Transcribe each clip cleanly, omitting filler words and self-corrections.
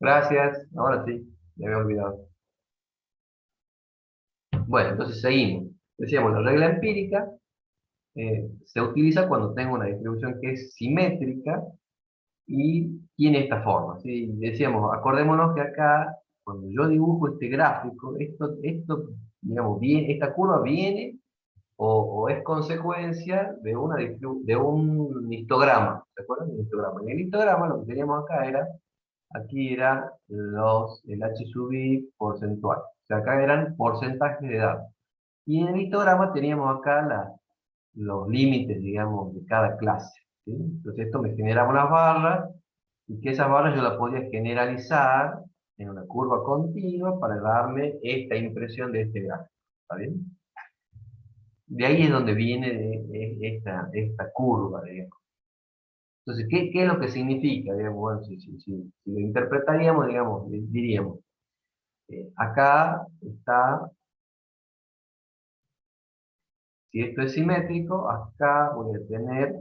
Gracias, ahora sí, me había olvidado. Bueno, entonces seguimos. Decíamos, la regla empírica se utiliza cuando tengo una distribución que es simétrica y tiene esta forma, ¿sí? Decíamos, acordémonos que acá, cuando yo dibujo este gráfico, digamos, esta curva viene o es consecuencia de, de un histograma. ¿Se acuerdan del histograma? En el histograma lo que teníamos acá era, aquí era el H sub i porcentual. O sea, acá eran porcentajes de datos. Y en el histograma teníamos acá los límites, digamos, de cada clase, ¿sí? Entonces esto me generaba unas barras, y que esas barras yo las podía generalizar en una curva continua para darme esta impresión de este gráfico. ¿Está bien? De ahí es donde viene esta curva, digamos. Entonces, ¿qué es lo que significa? Digamos, bueno, si lo interpretaríamos, digamos, diríamos, acá está, si esto es simétrico, acá voy a tener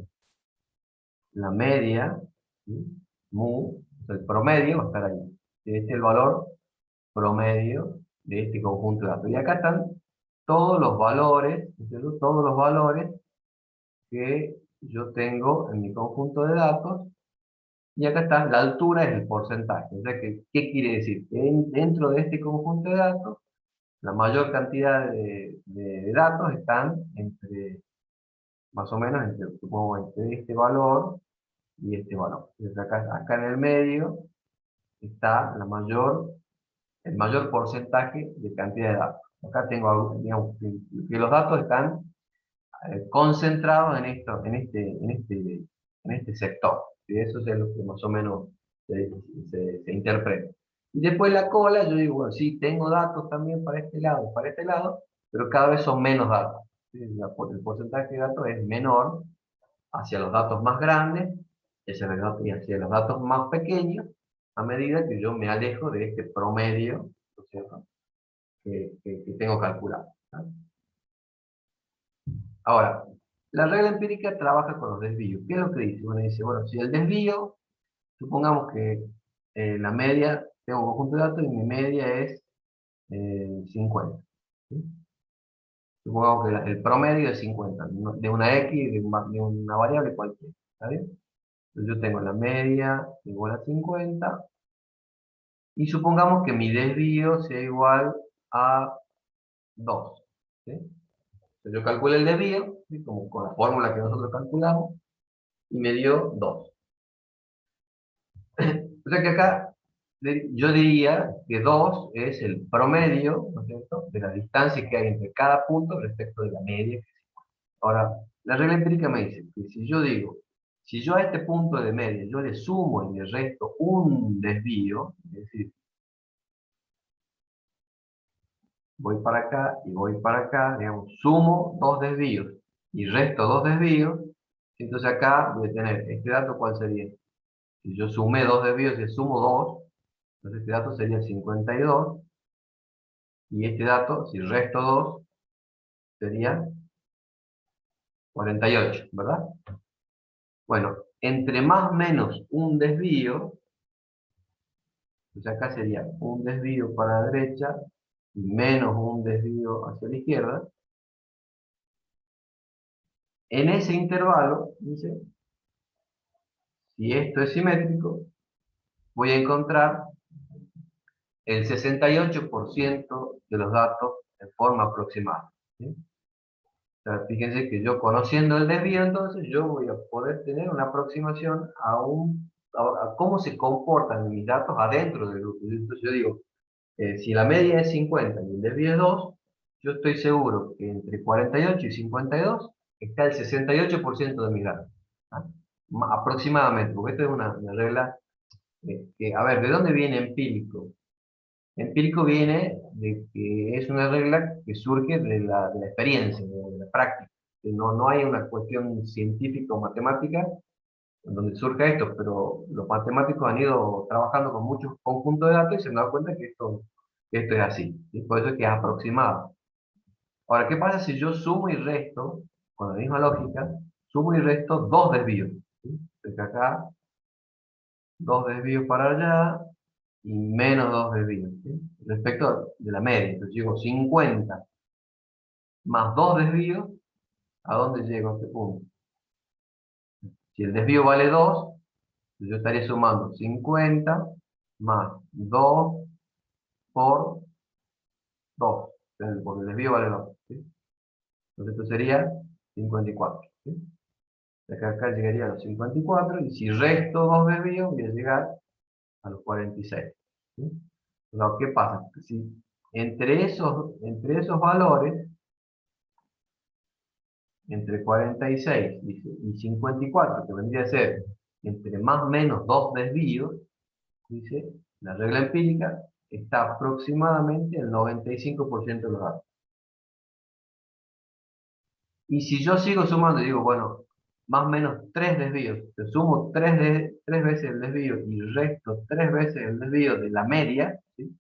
la media, ¿sí? Mu, o sea, el promedio va a estar ahí. Este es el valor promedio de este conjunto de datos. Y acá están todos los valores, ¿entiendes? Todos los valores que yo tengo en mi conjunto de datos. Y acá está, la altura es el porcentaje. O sea, ¿qué quiere decir? Que dentro de este conjunto de datos, la mayor cantidad de datos están entre, más o menos, supongo, entre este valor y este valor. Entonces acá en el medio está el mayor porcentaje de cantidad de datos. Acá tengo, digamos, que los datos están concentrados en este sector. Y eso es lo que más o menos se interpreta. Y después la cola, yo digo, bueno, sí, tengo datos también para este lado, pero cada vez son menos datos. ¿Sí? El porcentaje de datos es menor hacia los datos más grandes y hacia los datos más pequeños a medida que yo me alejo de este promedio, ¿no es cierto?, que tengo calculado. ¿No? Ahora, la regla empírica trabaja con los desvíos. ¿Qué es lo que dice? Bueno, dice, bueno, si el desvío, supongamos que la media, tengo un conjunto de datos y mi media es 50. ¿Sí? Supongamos que el promedio es 50, de una X, de una variable cualquiera. ¿Está bien? Entonces yo tengo la media igual a 50, y supongamos que mi desvío sea igual a 2. ¿Sí? Entonces yo calculo el desvío, ¿sí?, como con la fórmula que nosotros calculamos, y me dio 2. O sea que acá yo diría que 2 es el promedio, ¿no es cierto?, de la distancia que hay entre cada punto respecto de la media. Ahora, la regla empírica me dice que si yo digo, si yo a este punto de media yo le sumo y le resto un desvío, es decir, voy para acá y voy para acá, digamos, sumo dos desvíos y resto dos desvíos, entonces acá voy a tener este dato, ¿cuál sería? Si yo sumé dos desvíos y sumo dos, entonces este dato sería 52, y este dato, si resto 2, sería 48, ¿verdad? Bueno, entre más o menos un desvío, entonces acá sería un desvío para la derecha y menos un desvío hacia la izquierda. En ese intervalo, dice, si esto es simétrico, voy a encontrar el 68% de los datos de forma aproximada. ¿Sí? O sea, fíjense que yo, conociendo el desvío, entonces yo voy a poder tener una aproximación a cómo se comportan mis datos adentro del grupo. Entonces yo digo, si la media es 50 y el desvío es 2, yo estoy seguro que entre 48 y 52 está el 68% de mis datos. ¿Ah? Aproximadamente, porque esto es una regla que, a ver, ¿de dónde viene empírico? Empírico viene de que es una regla que surge de la experiencia, de la práctica. Que no hay una cuestión científica o matemática en donde surja esto, pero los matemáticos han ido trabajando con muchos conjuntos de datos y se han dado cuenta que esto es así. ¿Sí? Por eso es que es aproximado. Ahora, ¿qué pasa si yo sumo y resto, con la misma lógica, sumo y resto dos desvíos? ¿Sí? Entonces acá, dos desvíos para allá, y menos 2 desvíos, ¿sí? Respecto de la media. Entonces llego 50 más 2 desvíos, ¿a dónde llego a este punto? Si el desvío vale 2, yo estaría sumando 50 más 2 por 2, porque el desvío vale 2, ¿sí? Entonces esto sería 54, ¿sí? Acá llegaría a los 54 y si resto 2 desvíos voy a llegar a los 46, ¿sí? Entonces, ¿qué pasa? Que si entre esos valores, entre 46 y 54, que vendría a ser entre más o menos 2 desvíos, dice, la regla empírica está aproximadamente el 95% de los datos. Y si yo sigo sumando y digo, bueno, más o menos 3 desvíos, te sumo 3 veces el desvío y resto 3 veces el desvío de la media, ¿sí?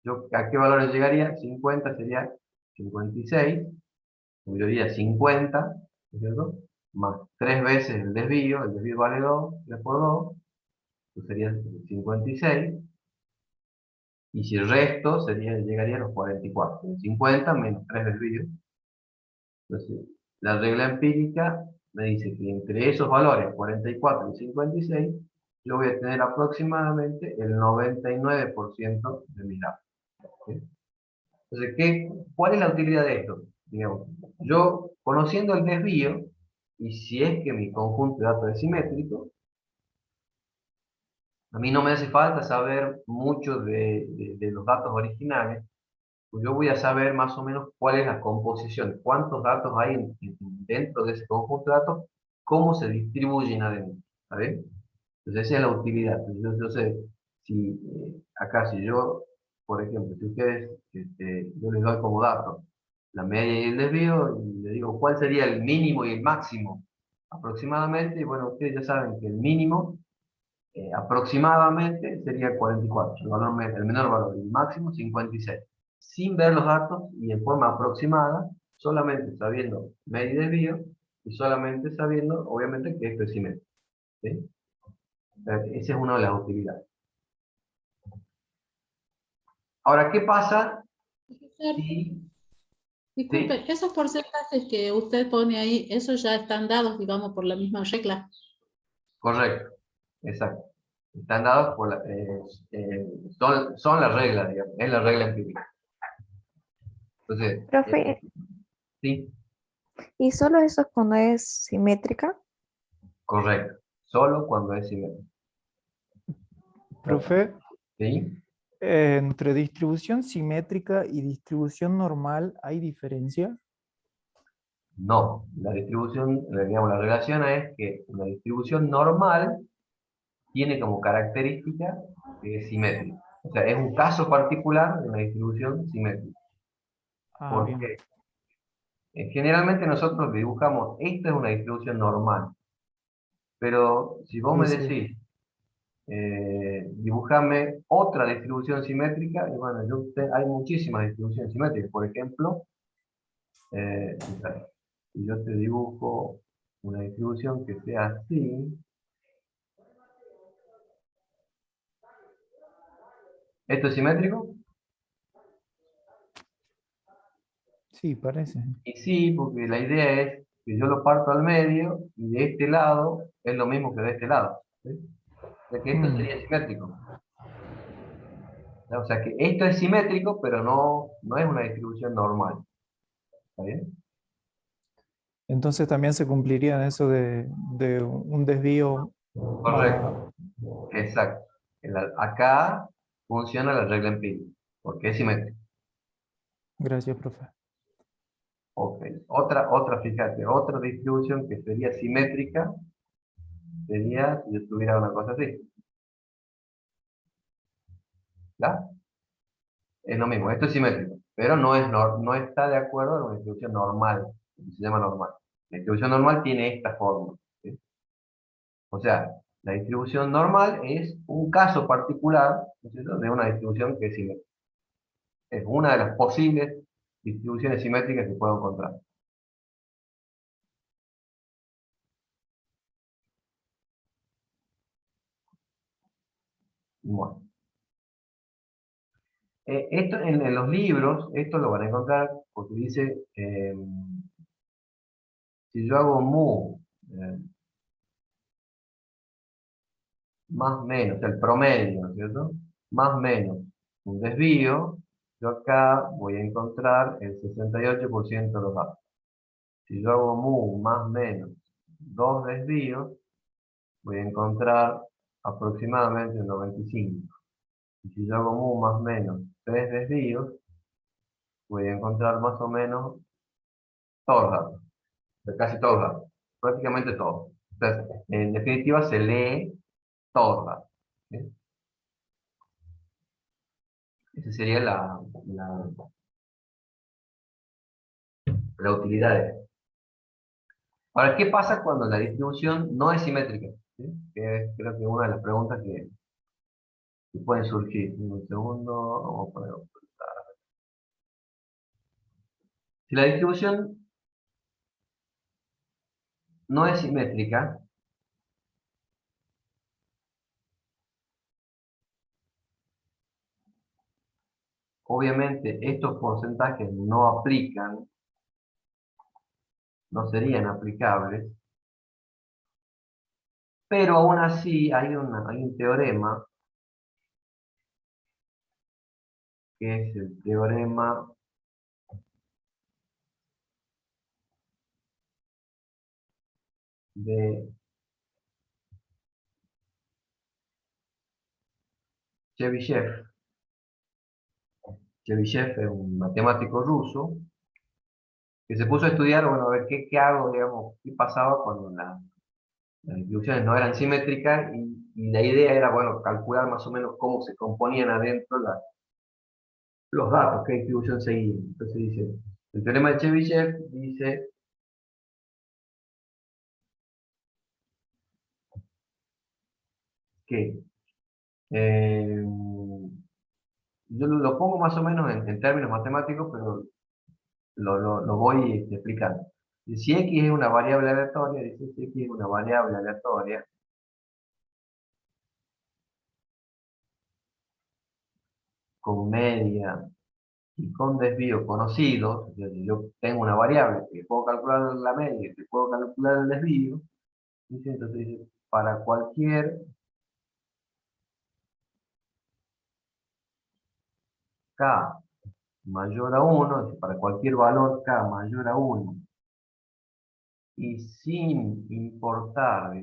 Yo, ¿a qué valores llegaría? 50 sería 56, como yo diría 50, ¿no es cierto? Más 3 veces el desvío vale 2, 3 por 2, eso sería 56, y si el resto llegaría a los 44, 50 menos 3 desvíos. Entonces, la regla empírica me dice que entre esos valores, 44 y 56, yo voy a tener aproximadamente el 99% de mis datos, ¿sí? Entonces, ¿cuál es la utilidad de esto? Digamos, yo, conociendo el desvío, y si es que mi conjunto de datos es simétrico, a mí no me hace falta saber mucho de los datos originales, pues yo voy a saber más o menos cuál es la composición, cuántos datos hay dentro de ese conjunto de datos, cómo se distribuyen adentro, ¿sabes? Entonces esa es la utilidad. Yo sé, acá si yo, por ejemplo, si ustedes, yo les doy como datos la media y el desvío, y les digo cuál sería el mínimo y el máximo aproximadamente, y bueno, ustedes ya saben que el mínimo aproximadamente sería 44, el menor valor, el máximo 56. Sin ver los datos y en forma aproximada, solamente sabiendo medio y desvío, y solamente sabiendo, obviamente, que esto es simétrico, ¿sí? Esa es una de las utilidades. Ahora, ¿qué pasa Profesor, si... ¿Sí? disculpe, esos porcentajes que usted pone ahí, esos ya están dados, digamos, por la misma regla. Correcto, exacto. Están dados son las reglas, digamos, es la regla empírica. Entonces, Profe, sí, ¿y solo eso es cuando es simétrica? correcto. Solo cuando es simétrico. Profe, ¿Sí? entre distribución simétrica y distribución normal, ¿hay diferencia? No, digamos, la relación es que una distribución normal tiene como característica que es simétrica. O sea, es un caso particular de una distribución simétrica. Ah, bien. Porque generalmente nosotros dibujamos, esta es una distribución normal, pero si vos Sí, me sí. decís, dibujame otra distribución simétrica, y bueno, hay muchísimas distribuciones simétricas. Por ejemplo, si yo te dibujo una distribución que sea así, ¿esto es simétrico? Sí, parece. Y sí, porque la idea es que yo lo parto al medio y de este lado es lo mismo que de este lado, ¿sí? O sea que esto Mm. sería simétrico, ¿no? O sea que esto es simétrico, pero no es una distribución normal. ¿Está bien? Entonces también se cumpliría en eso de un desvío más... Correcto, exacto. Acá funciona la regla empírica, porque es simétrico. Gracias, profe. Ok. Fíjate, otra distribución que sería simétrica sería si yo tuviera una cosa así. ¿Ya? Es lo mismo, esto es simétrico, pero no está de acuerdo a una distribución normal, que se llama normal. La distribución normal tiene esta forma, ¿sí? O sea, la distribución normal es un caso particular, ¿no es cierto?, de una distribución que es simétrica. Es una de las posibles distribuciones simétricas que puedo encontrar. Bueno. Esto en los libros, esto lo van a encontrar porque dice, si yo hago mu, más menos, el promedio, ¿no es cierto? Más menos un desvío, yo acá voy a encontrar el 68% de los datos. Si yo hago mu más menos dos desvíos, voy a encontrar aproximadamente el 95. Y si yo hago mu más menos tres desvíos, voy a encontrar más o menos todos los datos, casi todos los datos, prácticamente todos. Entonces, en definitiva se lee todos los datos. ¿Sí? Esa sería la utilidad de esto. Ahora, ¿qué pasa cuando la distribución no es simétrica? ¿Sí? Que es, creo que una de las preguntas que pueden surgir. Un segundo, vamos a poner. Si la distribución no es simétrica, obviamente estos porcentajes no aplican, no serían aplicables, pero aún así hay un teorema, que es el teorema de Chebyshev. Chebyshev es un matemático ruso que se puso a estudiar, bueno, a ver qué hago, digamos, qué pasaba cuando las distribuciones no eran simétricas y la idea era, bueno, calcular más o menos cómo se componían adentro los datos, qué distribución seguían. Entonces dice, el teorema de Chebyshev dice que yo lo pongo más o menos en términos matemáticos, pero lo voy explicando. Si x es una variable aleatoria, dice si x es una variable aleatoria, con media y con desvío conocidos, es decir, yo tengo una variable que puedo calcular la media y que puedo calcular el desvío, dice, entonces dice, para cualquier k mayor a 1, es decir, para cualquier valor k mayor a 1, y sin importar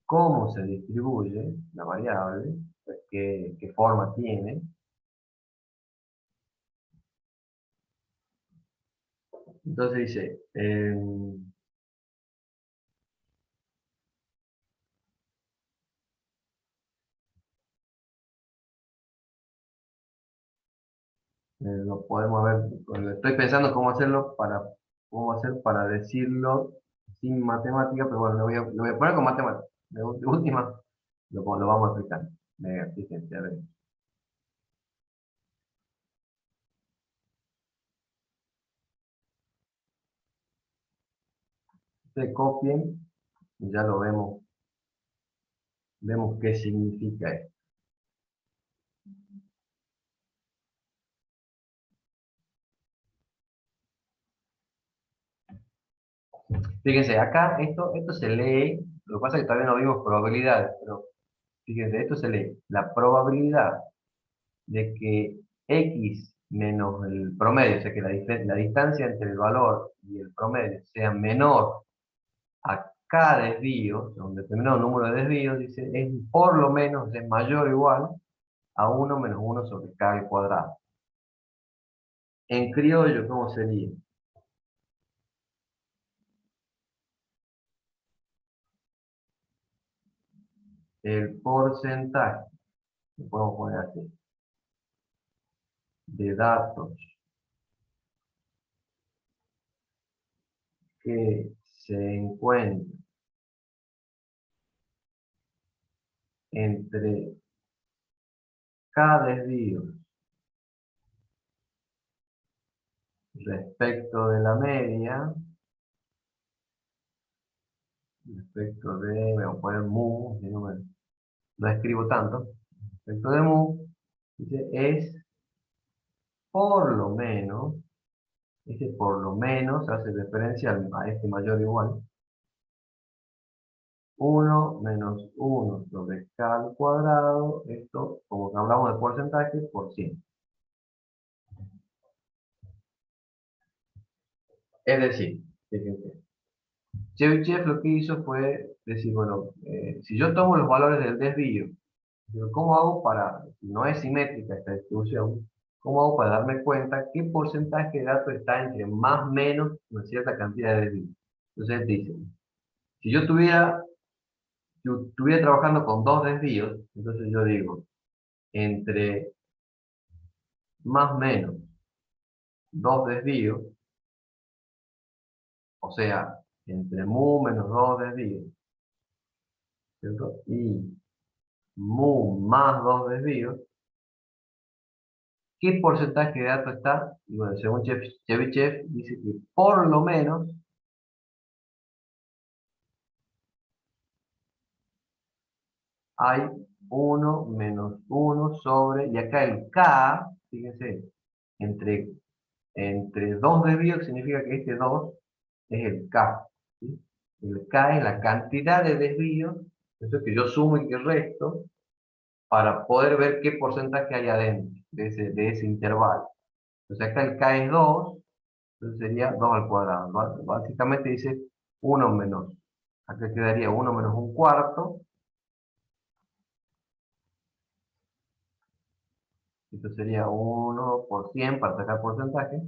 cómo se distribuye la variable, pues qué forma tiene, entonces dice, lo podemos ver, estoy pensando cómo hacer para decirlo sin matemática, pero bueno, lo voy a poner con matemática. De última, lo vamos a explicar. Fíjense, a ver. Ustedes copien y ya lo vemos qué significa esto. Fíjense, acá esto se lee, lo que pasa es que todavía no vimos probabilidades, pero fíjense, esto se lee. La probabilidad de que x menos el promedio, o sea que la distancia entre el valor y el promedio sea menor a k desvío, o sea, un determinado número de desvíos, dice, es por lo menos es mayor o igual a 1 menos 1 sobre k al cuadrado. En criollo, ¿cómo sería? El porcentaje, lo podemos poner así, de datos que se encuentran entre k desvíos respecto de la media el efecto de, me voy a poner mu, si no escribo tanto, el efecto de mu, dice, es por lo menos, este por lo menos hace referencia a este mayor o igual, 1 menos 1 sobre k al cuadrado, esto, como que hablamos de porcentaje, por 100. Es decir, fíjense, Chebyshev lo que hizo fue decir, bueno, si yo tomo los valores del desvío, pero ¿cómo hago para, si no es simétrica esta distribución, cómo hago para darme cuenta qué porcentaje de datos está entre más o menos una cierta cantidad de desvío? Entonces dice, si yo estuviera trabajando con dos desvíos, entonces yo digo, entre más o menos dos desvíos, o sea, entre mu menos dos desvíos, ¿cierto? Y mu más dos desvíos, ¿qué porcentaje de datos está? Y bueno, según Chebyshev, dice que por lo menos hay 1 menos 1 sobre, y acá el K, fíjense, entre dos desvíos, que significa que este 2 es el K. ¿Sí? El K es la cantidad de desvíos, eso que yo sumo y que resto, para poder ver qué porcentaje hay adentro de ese intervalo. Entonces acá el K es 2, entonces sería 2 al cuadrado. Básicamente dice 1 menos, acá quedaría 1 menos un cuarto. Esto sería 1 por 100 para sacar porcentaje.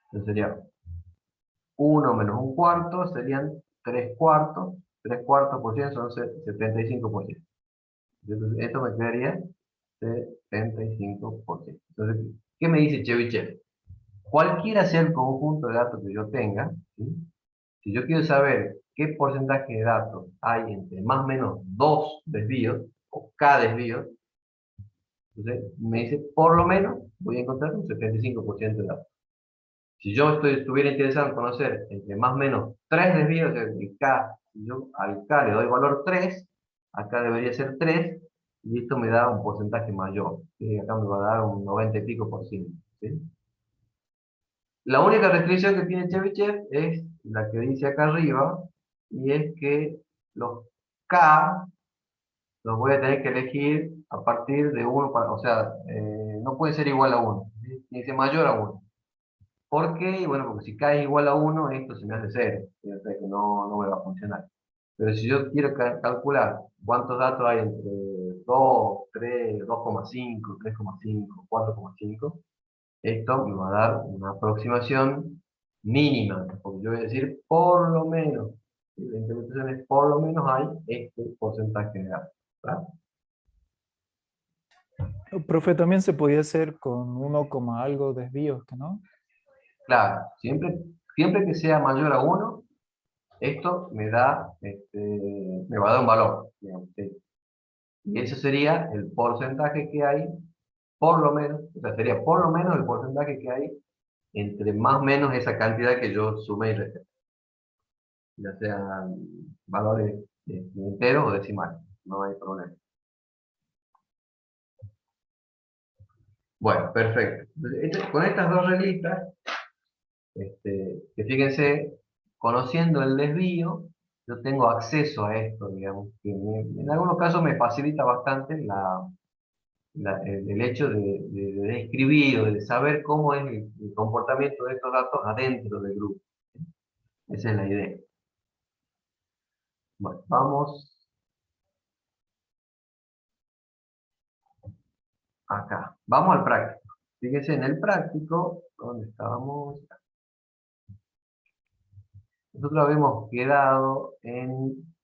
Entonces sería 1 menos un cuarto, serían 3 cuartos. 3 cuartos por 100 son 75%. Entonces esto me quedaría 75%. Entonces, ¿qué me dice Chebyshev? Cualquiera sea el conjunto de datos que yo tenga, ¿sí? Si yo quiero saber qué porcentaje de datos hay entre más o menos 2 desvíos, o k desvíos, entonces me dice, por lo menos voy a encontrar un 75% de datos. Si yo estuviera interesado en conocer entre más o menos 3 desvíos de k, si yo al k le doy valor 3, acá debería ser 3, y esto me da un porcentaje mayor. ¿Sí? Acá me va a dar un 90 y pico por ciento. ¿Sí? La única restricción que tiene Chebyshev es la que dice acá arriba, y es que los k los voy a tener que elegir a partir de 1, o sea, no puede ser igual a 1, ¿sí? Tiene que ser mayor a 1. ¿Por qué? Y bueno, porque si k es igual a 1, esto se me hace 0, o sea que no me va a funcionar. Pero si yo quiero calcular cuántos datos hay entre 2, 3, 2,5, 3,5, 4,5, esto me va a dar una aproximación mínima, porque yo voy a decir por lo menos, ¿sí? La interpretación es por lo menos hay este porcentaje de datos, ¿verdad? Profe, también se podía hacer con 1, algo desvíos, ¿no? Claro, siempre que sea mayor a 1, esto me va a dar un valor, digamos, ¿sí? Y ese sería el porcentaje que hay, por lo menos, o sea, sería por lo menos el porcentaje que hay entre más o menos esa cantidad que yo sumé y resté, ya sean valores enteros o decimales, no hay problema. Bueno, perfecto. Entonces, con estas dos reglitas, que fíjense, conociendo el desvío, yo tengo acceso a esto, digamos, que en algunos casos me facilita bastante el hecho de describir o de saber cómo es el comportamiento de estos datos adentro del grupo. Esa es la idea. Bueno, vamos acá. Vamos al práctico. Fíjense, en el práctico, ¿dónde estábamos? Nosotros habíamos quedado en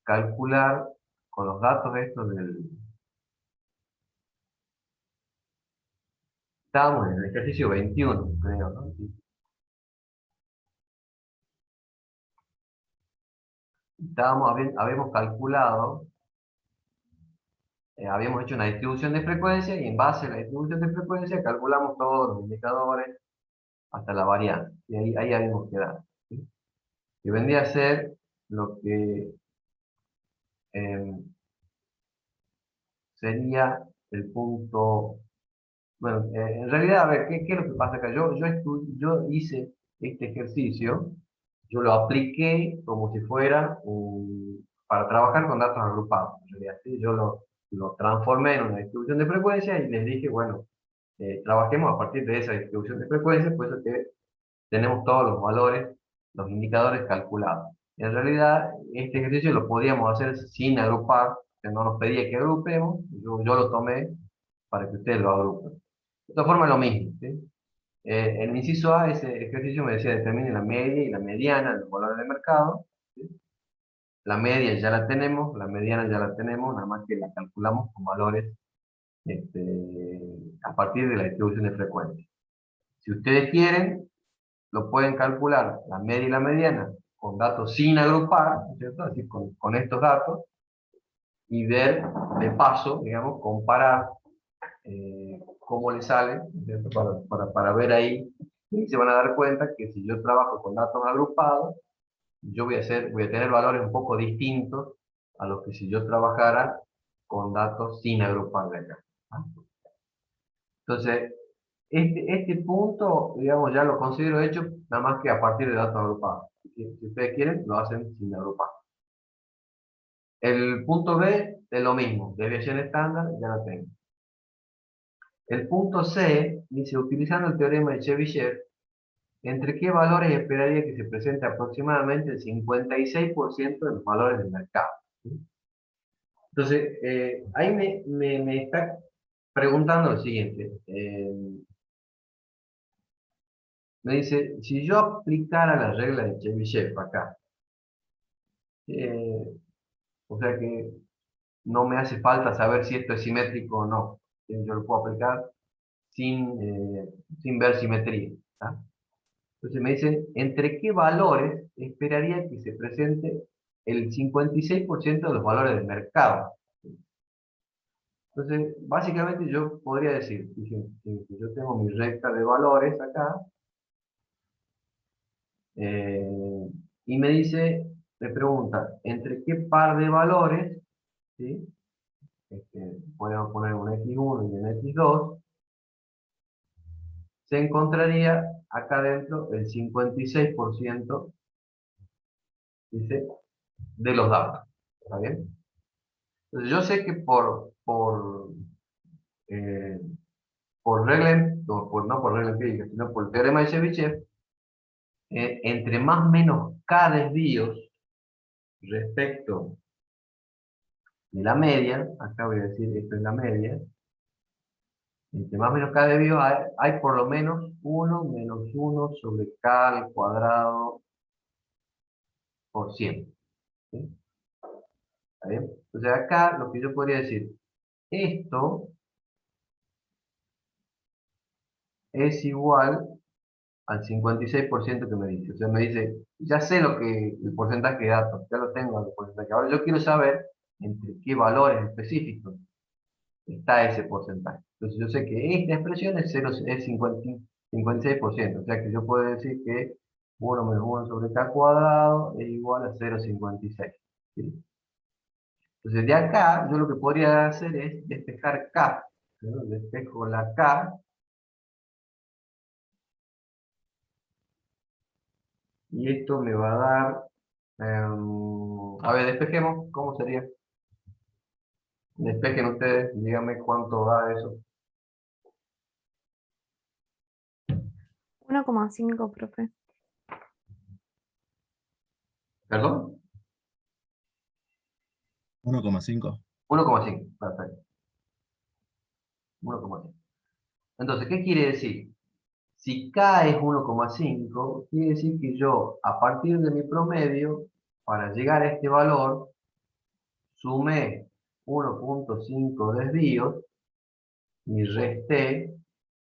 calcular con los datos estos estábamos en el ejercicio 21, creo, ¿no? Sí. Habíamos calculado, habíamos hecho una distribución de frecuencia, y en base a la distribución de frecuencia calculamos todos los indicadores hasta la varianza. Y ahí habíamos quedado, ¿sí? que vendría a ser lo que sería el punto. Bueno, en realidad, a ver, ¿qué es lo que pasa acá? Yo hice este ejercicio, yo lo apliqué como si fuera para trabajar con datos agrupados. En realidad, ¿sí? Yo lo transformé en una distribución de frecuencia y les dije, bueno, trabajemos a partir de esa distribución de frecuencia, por eso que tenemos todos los valores, los indicadores calculados. En realidad, este ejercicio lo podíamos hacer sin agrupar, que no nos pedía que agrupemos, yo lo tomé para que ustedes lo agrupen. De todas formas, lo mismo, ¿sí? En el inciso A, ese ejercicio me decía determine la media y la mediana de los valores de mercado. ¿Sí? La media ya la tenemos, la mediana ya la tenemos, nada más que la calculamos con valores a partir de la distribución de frecuencia. Si ustedes quieren, lo pueden calcular la media y la mediana con datos sin agrupar, ¿no es cierto? Así con estos datos, y ver de paso, digamos, comparar cómo le sale, ¿no es cierto? Para ver ahí, y se van a dar cuenta que si yo trabajo con datos agrupados, yo voy a tener valores un poco distintos a los que si yo trabajara con datos sin agrupar de acá. ¿Ah? Entonces, este punto, digamos, ya lo considero hecho nada más que a partir de datos agrupados. Si ustedes quieren, lo hacen sin agrupar. El punto B es lo mismo, desviación estándar, ya lo tengo. El punto C dice, utilizando el teorema de Chebyshev, ¿entre qué valores esperaría que se presente aproximadamente el 56% de los valores del mercado? Entonces, ahí me está preguntando lo siguiente. Me dice, si yo aplicara la regla de Chebyshev acá, o sea que no me hace falta saber si esto es simétrico o no. Yo lo puedo aplicar sin ver simetría. ¿Tá? Entonces me dicen, ¿entre qué valores esperaría que se presente el 56% de los valores del mercado? Entonces, básicamente yo podría decir, si yo tengo mi recta de valores acá, y me pregunta, ¿entre qué par de valores, ¿sí? Podemos poner un X1 y un X2, se encontraría acá dentro el 56%, dice, de los datos. ¿Está bien? Entonces yo sé que eh, no por regla empírica, sino por el teorema de Chebyshev, entre más o menos K desvíos respecto de la media, acá voy a decir esto es la media, entre más o menos K desvíos hay por lo menos 1 menos 1 sobre K al cuadrado por 100. ¿Sí? ¿Está bien? Entonces acá lo que yo podría decir, esto es igual al 56% que me dice. O sea, me dice, ya sé el porcentaje de datos, ya lo tengo el porcentaje. Ahora yo quiero saber entre qué valores específicos está ese porcentaje. Entonces yo sé que esta expresión es 56%. O sea que yo puedo decir que 1 menos 1 sobre k cuadrado es igual a 0,56. ¿Sí? Entonces de acá yo lo que podría hacer es despejar k. ¿No? Despejo la k. Y esto me va a dar, a ver, despejemos, ¿cómo sería? Despejen ustedes, díganme cuánto da eso. 1,5, profe. ¿Perdón? 1,5. 1,5, perfecto. 1,5. Entonces, ¿qué quiere decir? Si K es 1,5, quiere decir que yo, a partir de mi promedio, para llegar a este valor, sumé 1,5 desvíos y resté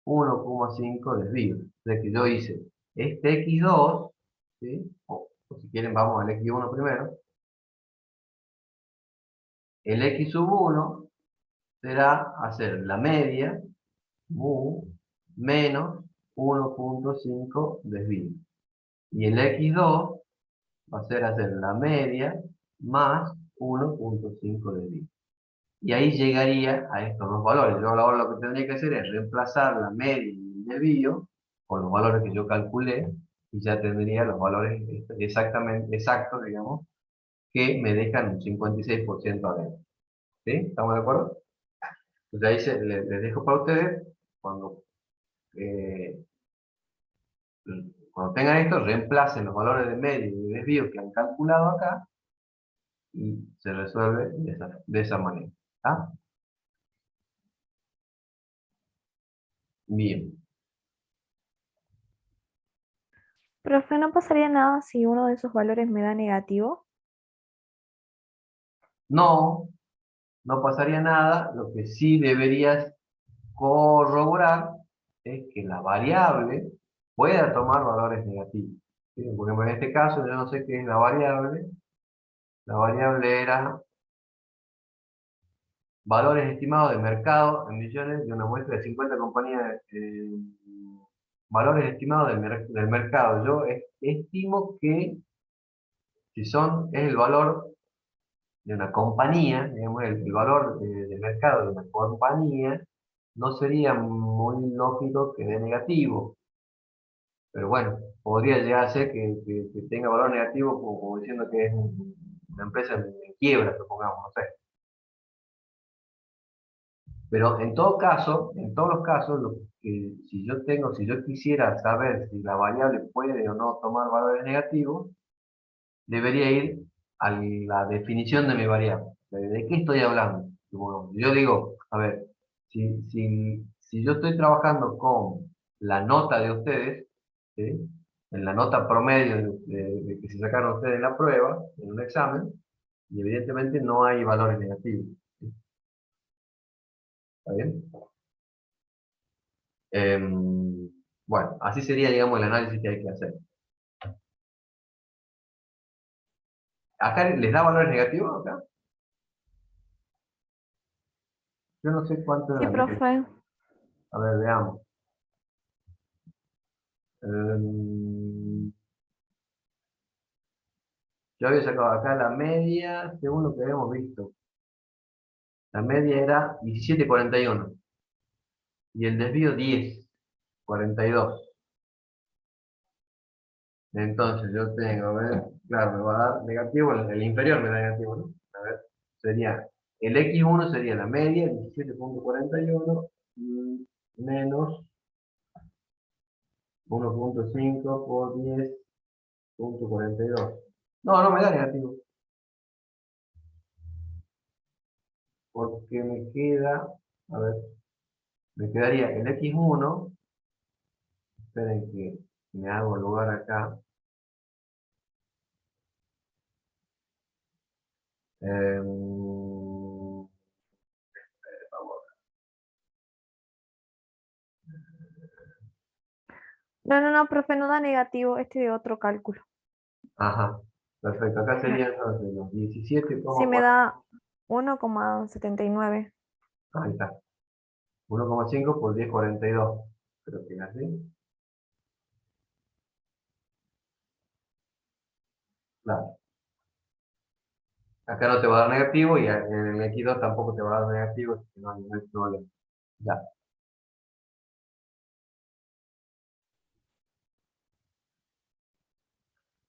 1,5 desvíos. O sea que yo hice este X2, ¿sí? O si quieren vamos al X1 primero. El X sub 1 será hacer la media, mu, menos 1,5 desvíos. Y el X2 pasar a ser la media más 1.5 desvíos. Y ahí llegaría a estos dos valores. Yo ahora lo que tendría que hacer es reemplazar la media y el desvío con los valores que yo calculé y ya tendría los valores exactamente exactos, digamos, que me dejan un 56% adentro. ¿Sí? ¿Estamos de acuerdo? Entonces ahí les dejo para ustedes, cuando, eh, cuando tengan esto, reemplacen los valores de media y de desvío que han calculado acá y se resuelve de esa manera. ¿Está? Bien. Profe, ¿no pasaría nada si uno de esos valores me da negativo? No, no pasaría nada. Lo que sí deberías corroborar es que la variable pueda tomar valores negativos. ¿Sí? Por ejemplo, en este caso yo no sé qué es la variable. La variable era valores estimados de mercado en millones de una muestra de 50 compañías. Valores estimados del mercado. Yo estimo que si es el valor de una compañía, digamos, el valor de mercado de una compañía, no sería muy lógico que dé negativo. Pero bueno, podría llegar a ser que tenga valor negativo como diciendo que es una empresa en quiebra, supongamos, no sé. Pero en todo caso, en todos los casos, si yo quisiera saber si la variable puede o no tomar valores negativos, debería ir a la definición de mi variable. ¿De qué estoy hablando? Bueno, yo digo, a ver, si yo estoy trabajando con la nota de ustedes, ¿sí? En la nota promedio de que se sacaron ustedes en la prueba, en un examen, y evidentemente no hay valores negativos. ¿Sí? ¿Está bien? Bueno, así sería, digamos, el análisis que hay que hacer. ¿Acá les da valores negativos? Acá. Yo no sé cuánto es Sí, la media. profe. A ver, veamos. Em, yo había sacado acá la media, según lo que habíamos visto. La media era 17,41 y el desvío 10,42. Entonces yo tengo, a ver, claro, me va a dar negativo, el inferior me da negativo, ¿no? A ver, sería, el X1 sería la media, 17,41, menos 1.5 por 10,42. No, no me da negativo, porque me queda, a ver, me quedaría el X1, esperen que me hago lugar acá, vamos, No, no, no, profe, no da negativo, este de otro cálculo. ajá, perfecto, acá sería entonces los Sí, me 17,4, da 1,79. ahí está, 1,5 por 10,42, creo que es así, claro. Acá no te va a dar negativo y en el X2 tampoco te va a dar negativo, así que no hay problema. Ya.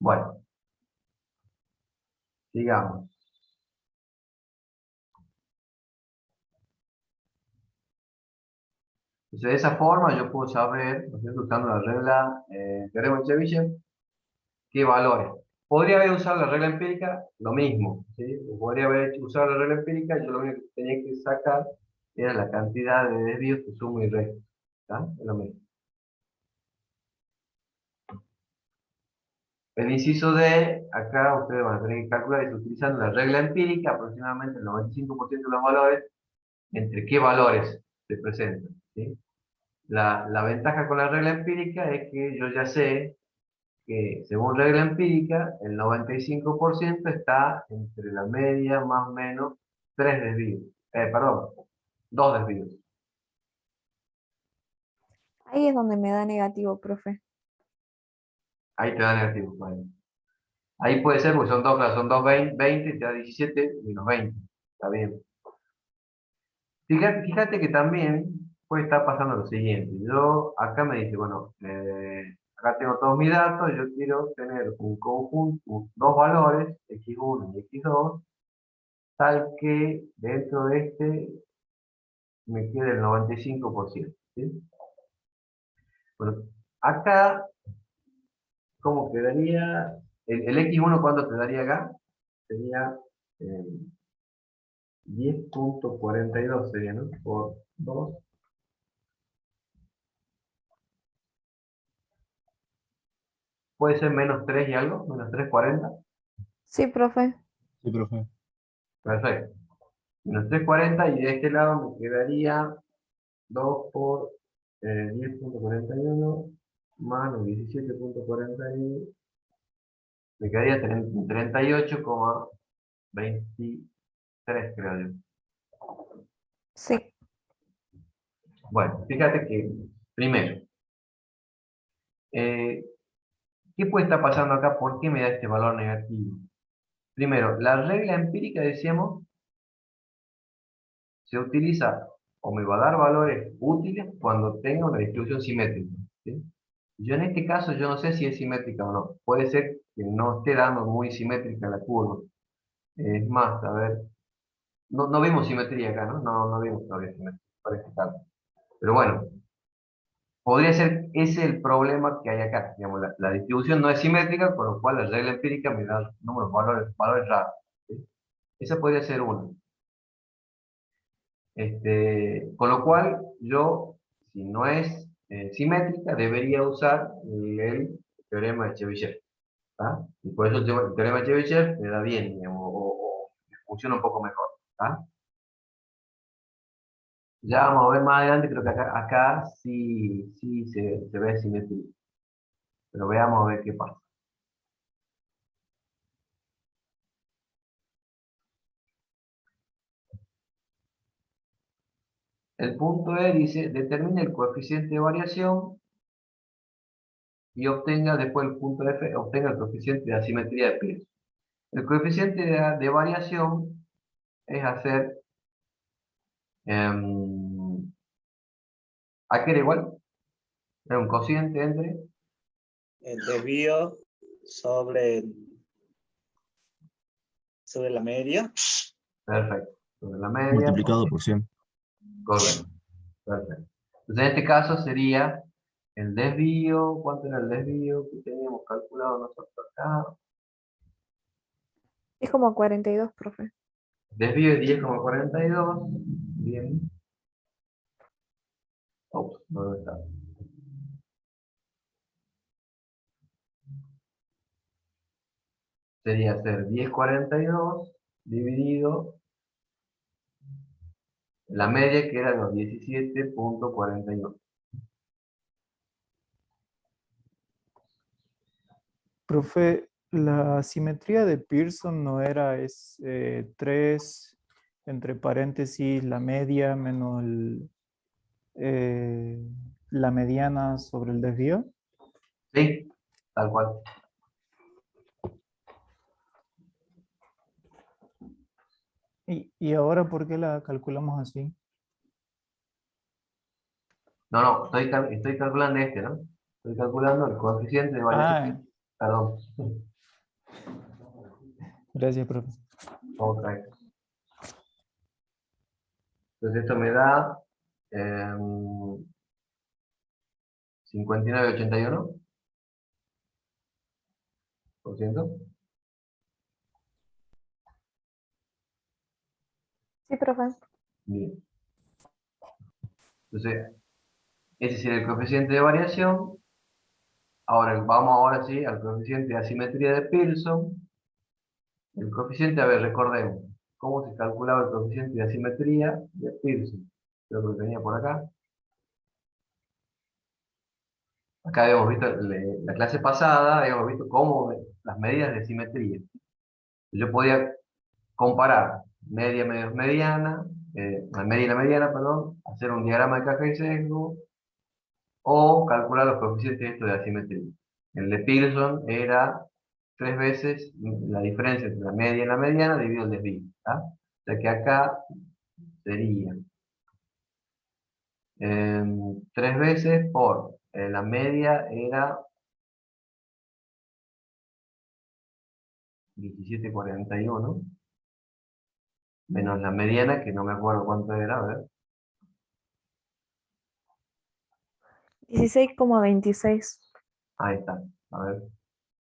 Bueno, sigamos. Entonces, de esa forma yo puedo saber, ¿no es cierto?, usando la regla teorema de Chebyshev, qué valores. Podría haber usado la regla empírica, lo mismo, ¿sí? Podría haber usado la regla empírica, yo lo único que tenía que sacar era la cantidad de desvíos que sumo y resto. ¿Está? Es lo mismo. El inciso D, acá ustedes van a tener que calcular, es utilizando la regla empírica, aproximadamente el 95% de los valores, entre qué valores se presentan, ¿sí? La ventaja con la regla empírica es que yo ya sé que, según regla empírica, el 95% está entre la media más o menos 3 desvíos. Perdón, 2 desvíos. Ahí es donde me da negativo, profe. Ahí te da negativo. Bueno. Ahí puede ser, porque son dos, claro, son 20, te da 17 menos 20. Está bien. Fíjate que también puede estar pasando lo siguiente. Yo, acá me dice, bueno, acá tengo todos mis datos, yo quiero tener un conjunto, dos valores, x1 y x2, tal que dentro de este me quede el 95%. ¿Sí? Bueno, acá, ¿cómo quedaría? El x1, ¿cuánto te daría acá? Sería 10,42 sería, ¿no? Por 2. Puede ser menos 3 y algo, menos 3,40. Sí, profe. Sí, profe. Perfecto. Menos 3,40 y de este lado me quedaría 2 por 10,41 más los 17,41. Me quedaría 38,23, creo yo. Sí. Bueno, fíjate que, primero, eh, ¿qué puede estar pasando acá? ¿Por qué me da este valor negativo? Primero, la regla empírica, decíamos, se utiliza o me va a dar valores útiles cuando tenga una distribución simétrica. ¿Sí? Yo en este caso, yo no sé si es simétrica o no. Puede ser que no esté dando muy simétrica la curva. Es más, a ver, no vimos simetría acá, ¿no? No vimos todavía simetría para este caso. Pero bueno, podría ser ese el problema que hay acá. Digamos, la distribución no es simétrica, con lo cual la regla empírica me da números, valores raros. ¿Sí? Esa podría ser una. Con lo cual, yo, si no es simétrica, debería usar el teorema de Chebyshev. ¿Tá? Y por eso el teorema de Chebyshev me da bien, digamos, o funciona un poco mejor. ¿Tá? Ya vamos a ver más adelante, creo que acá sí se ve simetría. Pero veamos a ver qué pasa. El punto E dice, determine el coeficiente de variación y obtenga después el punto F, obtenga el coeficiente de asimetría de Pearson. El coeficiente de variación es hacer, ¿a qué era igual? Era un cociente entre, El desvío sobre, sobre la media. perfecto, sobre la media, Multiplicado por 100. correcto, perfecto. Entonces en este caso sería el desvío, ¿cuánto era el desvío que teníamos calculado nosotros acá? Es como 42, profe. Desvío de 10,42, bien. Ups, ¿dónde está? Sería hacer 10,42 dividido la media, que era los 17,41. Profe, la simetría de Pearson no era 3 entre paréntesis la media menos eh, la mediana sobre el desvío. ¿Sí? Tal cual. ¿Y ahora por qué la calculamos así? No, estoy calculando este, ¿no? Estoy calculando el coeficiente de variación. Ah, Perdón. gracias, profe. Otra vez. Entonces esto me da 59,81%. Sí, profe. Bien. Entonces, ese sería el coeficiente de variación. Ahora sí al coeficiente de asimetría de Pearson. El coeficiente, a ver, recordemos, ¿cómo se calculaba el coeficiente de asimetría de Pearson? Creo que lo tenía por acá. Acá habíamos visto la clase pasada, habíamos visto cómo las medidas de simetría. Yo podía comparar media menos mediana, la media y la mediana, perdón, hacer un diagrama de caja y sesgo, o calcular los coeficientes de asimetría. El de Pearson era 3 veces la diferencia entre la media y la mediana dividido el desvío. ¿Tá? O sea que acá sería 3 veces por la media era 17,41 menos la mediana, que no me acuerdo cuánto era, a ver. 16,26. Ahí está. A ver,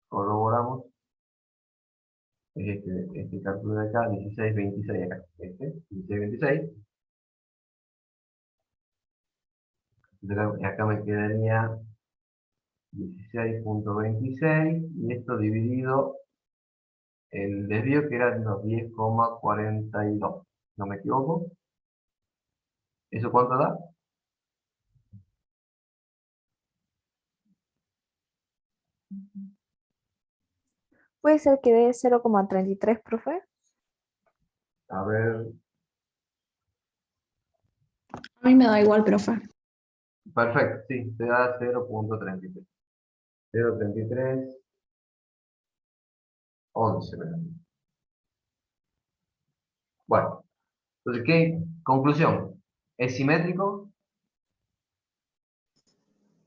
corroboramos. Es este cálculo de acá, 16,26 acá. 16,26. Entonces acá me quedaría 16,26 y esto dividido el desvío que eran los 10,42. ¿No me equivoco? ¿Eso cuánto da? Puede ser que dé 0,33, profe. A ver, A mí me da igual, profe. perfecto, sí, te da 0,33. 0,33, 11, ¿verdad? Bueno, entonces, ¿qué conclusión? ¿Es simétrico?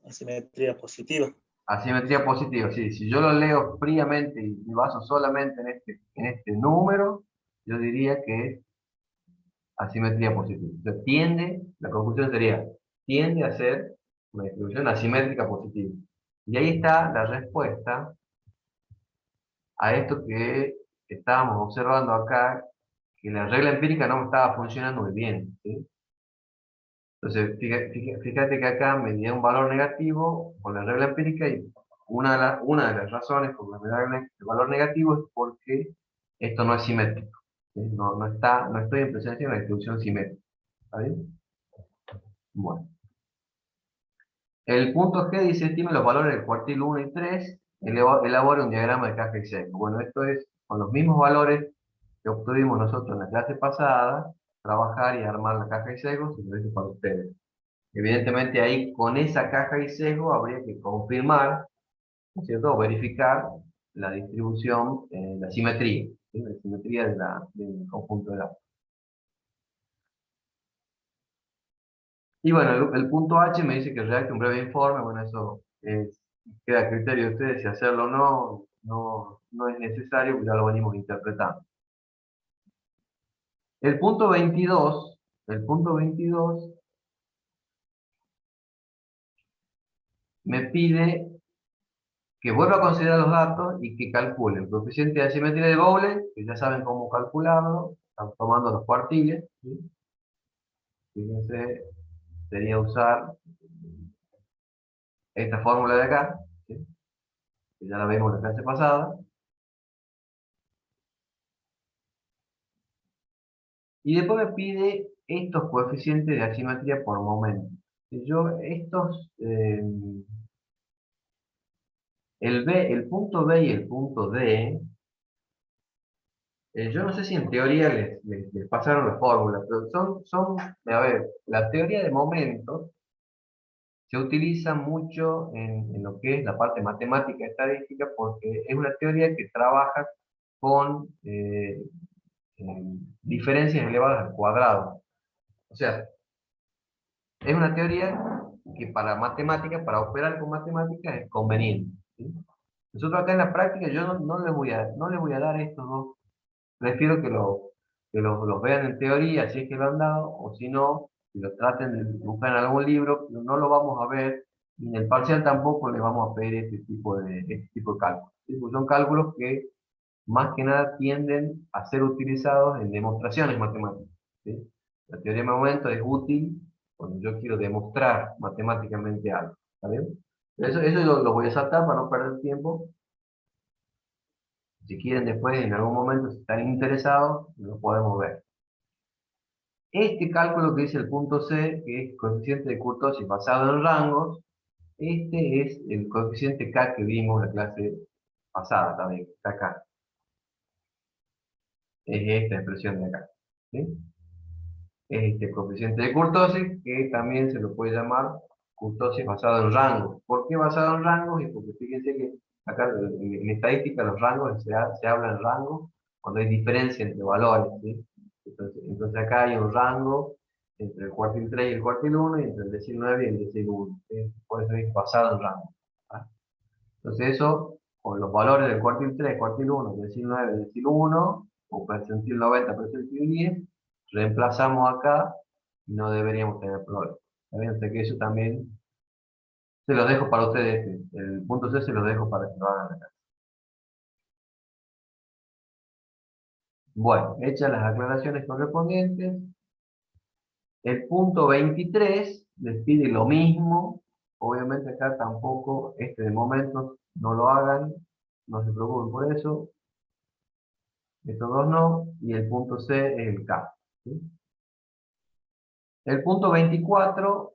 Asimetría positiva. Asimetría positiva, sí. Si yo lo leo fríamente y me baso solamente en este número, yo diría que es asimetría positiva. Entonces, la conclusión sería, tiende a ser una distribución asimétrica positiva. Y ahí está la respuesta a esto que estábamos observando acá, que la regla empírica no estaba funcionando muy bien, ¿sí? Entonces, fíjate que acá me dio un valor negativo con la regla empírica y una de las razones por la que me da el valor negativo es porque esto no es simétrico, ¿sí? No estoy en presencia de una distribución simétrica. ¿Está bien? Bueno. El punto G dice, estime los valores del cuartil 1 y 3, elabore un diagrama de caja y sesgo. Bueno, esto es con los mismos valores que obtuvimos nosotros en la clase pasada, trabajar y armar la caja y sesgo, y lo hice para ustedes. Evidentemente ahí con esa caja y sesgo habría que confirmar, ¿no es cierto? O verificar la distribución, la simetría, ¿sí? La simetría del conjunto de datos. Y bueno, el punto H me dice que redacte un breve informe. Bueno, eso queda a criterio de ustedes si hacerlo o no, no es necesario, ya lo venimos interpretando. El punto 22 me pide que vuelva a considerar los datos y que calcule el coeficiente de asimetría de Bowles, que ya saben cómo calcularlo, están tomando los cuartiles, ¿sí? Fíjense, sería usar esta fórmula de acá, ¿sí? Que ya la vimos en la clase pasada. Y después me pide estos coeficientes de asimetría por momento. Si yo el punto B y el punto D, yo no sé si en teoría les pasaron la fórmula, pero a ver, la teoría de momentos se utiliza mucho en lo que es la parte matemática estadística porque es una teoría que trabaja con diferencias elevadas al cuadrado. O sea, es una teoría que para matemáticas, para operar con matemáticas es conveniente, ¿sí? Nosotros acá en la práctica yo no les voy a dar estos dos. Prefiero que los vean en teoría, si es que lo han dado, o si no, que lo traten de buscar en algún libro, pero no lo vamos a ver, y en el parcial tampoco les vamos a pedir este tipo de cálculos, ¿sí? Porque son cálculos que más que nada tienden a ser utilizados en demostraciones matemáticas, ¿sí? La teoría de momento es útil cuando yo quiero demostrar matemáticamente algo, ¿está bien? Eso lo voy a saltar para no perder tiempo. Si quieren después, en algún momento, si están interesados, lo podemos ver. Este cálculo que dice el punto C, que es coeficiente de kurtosis basado en rangos, este es el coeficiente K que vimos en la clase pasada también, está acá. Es esta expresión de acá, ¿sí? Es este coeficiente de kurtosis, que también se lo puede llamar kurtosis basado en rangos. ¿Por qué basado en rangos? Y porque fíjense que Acá en estadística los rangos se habla en rango cuando hay diferencia entre valores, ¿sí? Entonces acá hay un rango entre el cuartil 3 y el cuartil 1 y entre el decil 9 y el decil 1, ¿sí? Por eso es basado en rango, ¿ah? Entonces eso, con los valores del cuartil 3, cuartil 1, decil 9, decil 1, o percentil 90, percentil 10, reemplazamos acá y no deberíamos tener problemas. Fíjense que eso también se lo dejo para ustedes, el punto C se lo dejo para que lo hagan acá. Bueno, hechas las aclaraciones correspondientes, el punto 23 les pide lo mismo. Obviamente acá tampoco, de momento, no lo hagan, no se preocupen por eso. Estos dos no, y el punto C es el K, ¿sí? El punto 24,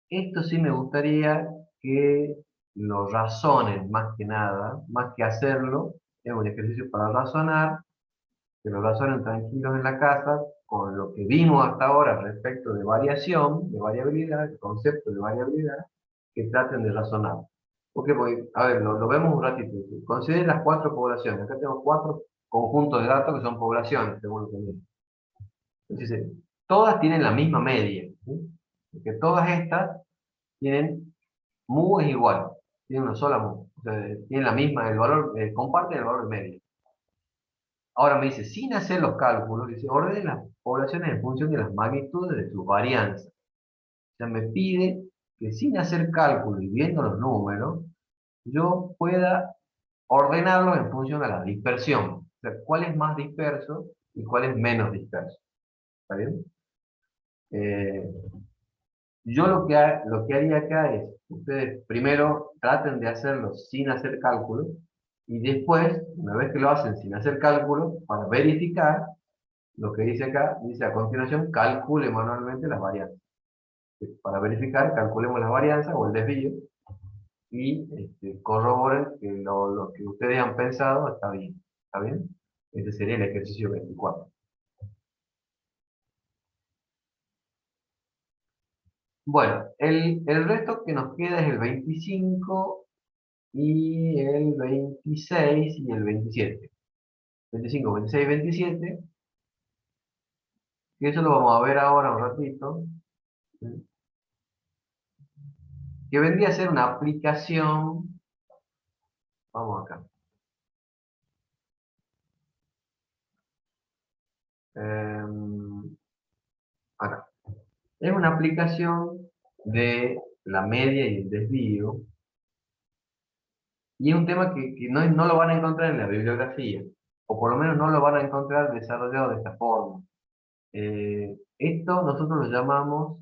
esto sí me gustaría que lo razonen más que nada, más que hacerlo, es un ejercicio para razonar, que lo razonen tranquilos en la casa, con lo que vimos hasta ahora respecto de variación, de variabilidad, el concepto de variabilidad, que traten de razonar. ¿Por qué? Porque, a ver, lo vemos un ratito. Consideren las 4 poblaciones. Acá tenemos 4 conjuntos de datos que son poblaciones, según lo que vimos. Entonces, todas tienen la misma media, ¿sí? Porque todas estas tienen mu es igual, tienen una sola mu. O sea, tienen la misma, el valor, comparten el valor de media. Ahora me dice, sin hacer los cálculos, dice, ordene las poblaciones en función de las magnitudes de sus varianzas. O sea, me pide que sin hacer cálculo y viendo los números, yo pueda ordenarlos en función de la dispersión. O sea, cuál es más disperso y cuál es menos disperso. ¿Está bien? Yo lo que haría acá es, ustedes primero traten de hacerlo sin hacer cálculo, y después, una vez que lo hacen sin hacer cálculo, para verificar, lo que dice acá, dice a continuación, calcule manualmente las varianzas. Para verificar, calculemos las varianzas o el desvío, y corroboren que lo que ustedes han pensado está bien. ¿Está bien? Este sería el ejercicio 24. Bueno, el resto que nos queda es el 25 y el 26 y el 27. 25, 26 y 27, que eso lo vamos a ver ahora un ratito, ¿sí? Que vendría a ser una aplicación, vamos acá. Acá. Es una aplicación de la media y el desvío, y es un tema que no lo van a encontrar en la bibliografía, o por lo menos no lo van a encontrar desarrollado de esta forma. Esto nosotros lo llamamos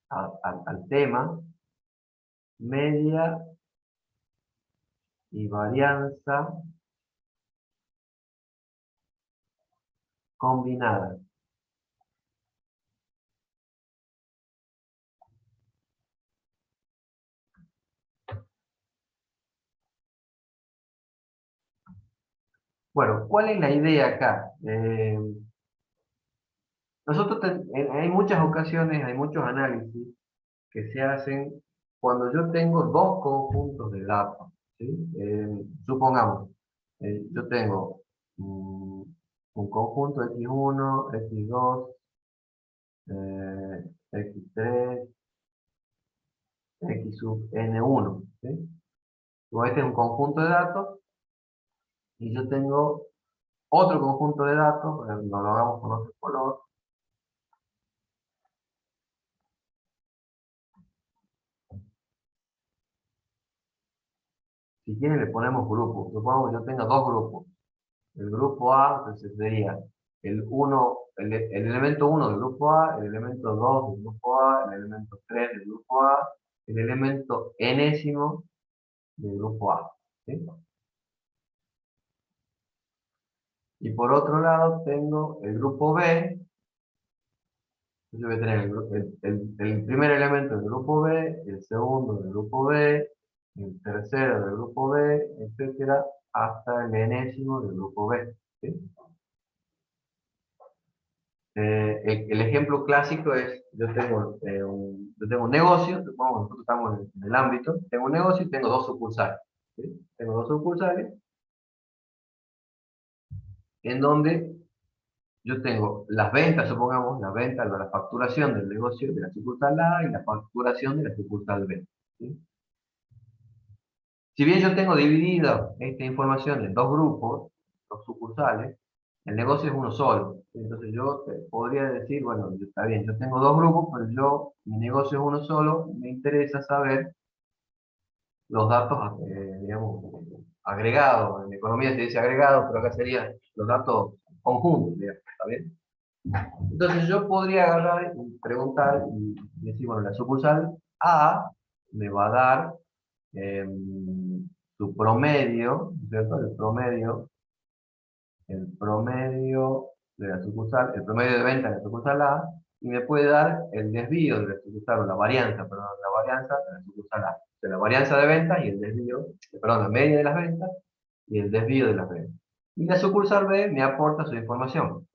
al tema media y varianza combinada. Bueno, ¿cuál es la idea acá? Nosotros hay muchas ocasiones, hay muchos análisis que se hacen cuando yo tengo dos conjuntos de datos, ¿sí? Supongamos, yo tengo un conjunto x1, x2, x3, x sub n1, ¿sí? Luego este es un conjunto de datos y yo tengo otro conjunto de datos, no lo hagamos con otro color. Si quieren le ponemos grupos. Supongamos que yo tenga dos grupos. El grupo A, entonces sería el elemento 1 del grupo A, el elemento 2 del grupo A, el elemento 3 del grupo A, el elemento enésimo del grupo A, ¿sí? Y por otro lado tengo el grupo B. Yo voy a tener el primer elemento del grupo B, el segundo del grupo B, el tercero del grupo B, etcétera, hasta el enésimo del grupo B, ¿sí? el ejemplo clásico es, yo tengo un negocio, supongamos, nosotros estamos en el ámbito, tengo un negocio y tengo dos sucursales. ¿Sí? Tengo dos sucursales en donde yo tengo las ventas, supongamos, las ventas, la facturación del negocio de la sucursal A y la facturación de la sucursal B. ¿Sí? Si bien yo tengo dividida esta información en dos grupos, dos sucursales, el negocio es uno solo. Entonces yo te podría decir, bueno, está bien, yo tengo dos grupos, pero mi negocio es uno solo, me interesa saber los datos, digamos, agregados. En economía se dice agregados, pero acá serían los datos conjuntos, digamos, ¿está bien? Entonces yo podría agarrar y preguntar y decir, bueno, la sucursal A me va a dar su promedio, ¿cierto? El promedio de la sucursal, el promedio de venta de la sucursal A, y me puede dar el desvío de la sucursal, o la varianza, perdón, la varianza de la sucursal A. O sea, la varianza de ventas y el desvío, perdón, la media de las ventas y el desvío de las ventas. Y la sucursal B me aporta su información,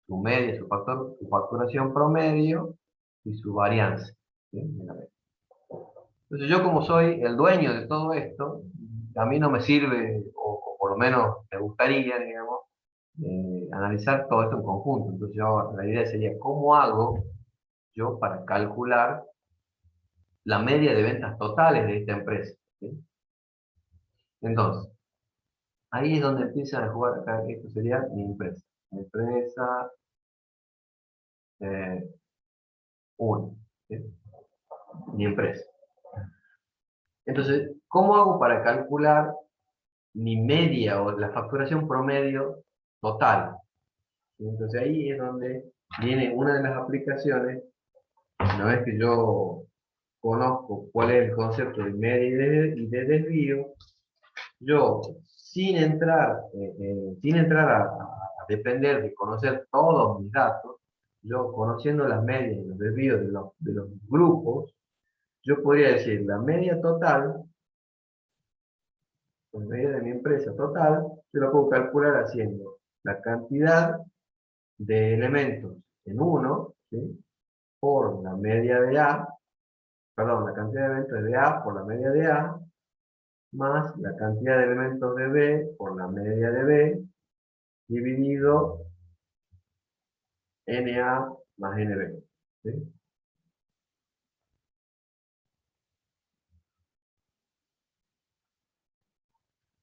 su media, su facturación promedio y su varianza. ¿Sí? Entonces yo, como soy el dueño de todo esto, a mí no me sirve, o por lo menos me gustaría, digamos, analizar todo esto en conjunto. Entonces la idea sería, ¿cómo hago yo para calcular la media de ventas totales de esta empresa? ¿Sí? Entonces, ahí es donde empiezan a jugar, acá, esto sería mi empresa. Mi empresa 1. ¿Sí? Mi empresa. Entonces, ¿cómo hago para calcular mi media o la facturación promedio total? Entonces ahí es donde viene una de las aplicaciones. Una vez que yo conozco cuál es el concepto de media y de desvío, yo sin entrar a depender de conocer todos mis datos, yo conociendo las medias y los desvíos de los grupos, yo podría decir la media total, la media de mi empresa total, yo lo puedo calcular haciendo la cantidad de elementos en 1, ¿sí? Por la media de A, perdón, la cantidad de elementos de A por la media de A, más la cantidad de elementos de B por la media de B, dividido NA más NB. ¿Sí?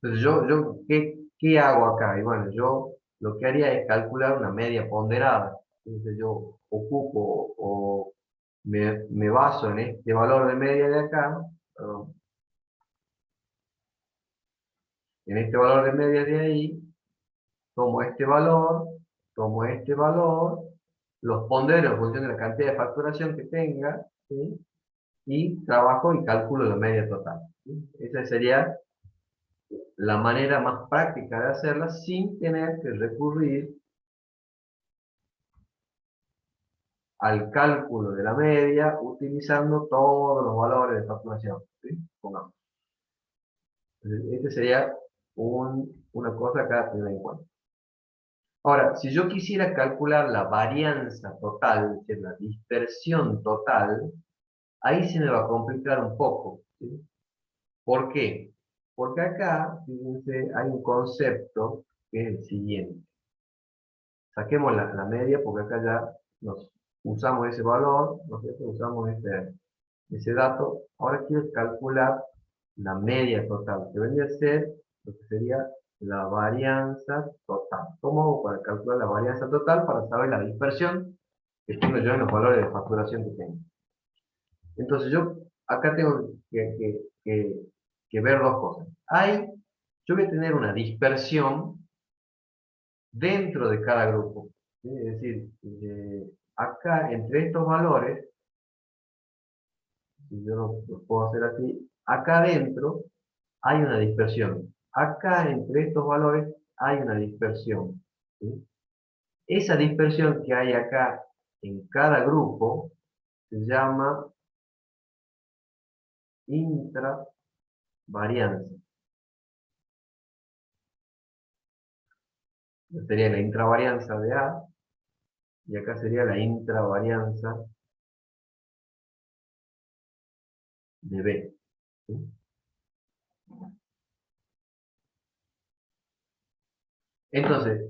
Entonces ¿qué hago acá? Y bueno, yo lo que haría es calcular una media ponderada. Entonces yo ocupo o me baso en este valor de media de acá, perdón, en este valor de media de ahí, tomo este valor, los pondero en función de la cantidad de facturación que tenga, ¿sí? Y trabajo y calculo la media total. ¿Sí? Esa sería la manera más práctica de hacerla sin tener que recurrir al cálculo de la media utilizando todos los valores de facturación. ¿Sí? Pongamos. Este sería una cosa acá a tener en cuenta. Ahora, si yo quisiera calcular la varianza total, que es la dispersión total, ahí se me va a complicar un poco. ¿Sí? ¿Por qué? Porque acá, fíjense, hay un concepto que es el siguiente. Saquemos la media porque acá ya usamos ese valor, usamos ese dato. Ahora quiero calcular la media total, que vendría a ser lo que sería la varianza total. ¿Cómo hago para calcular la varianza total? Para saber la dispersión que tengo yo en los valores de facturación que tengo. Entonces yo acá tengo que ver dos cosas. Yo voy a tener una dispersión dentro de cada grupo. ¿Sí? Es decir, acá entre estos valores, si yo lo puedo hacer así, acá adentro hay una dispersión. Acá entre estos valores hay una dispersión. ¿Sí? Esa dispersión que hay acá en cada grupo se llama intravarianza. Sería la intravarianza de A y acá sería la intravarianza de B. ¿Sí? Entonces,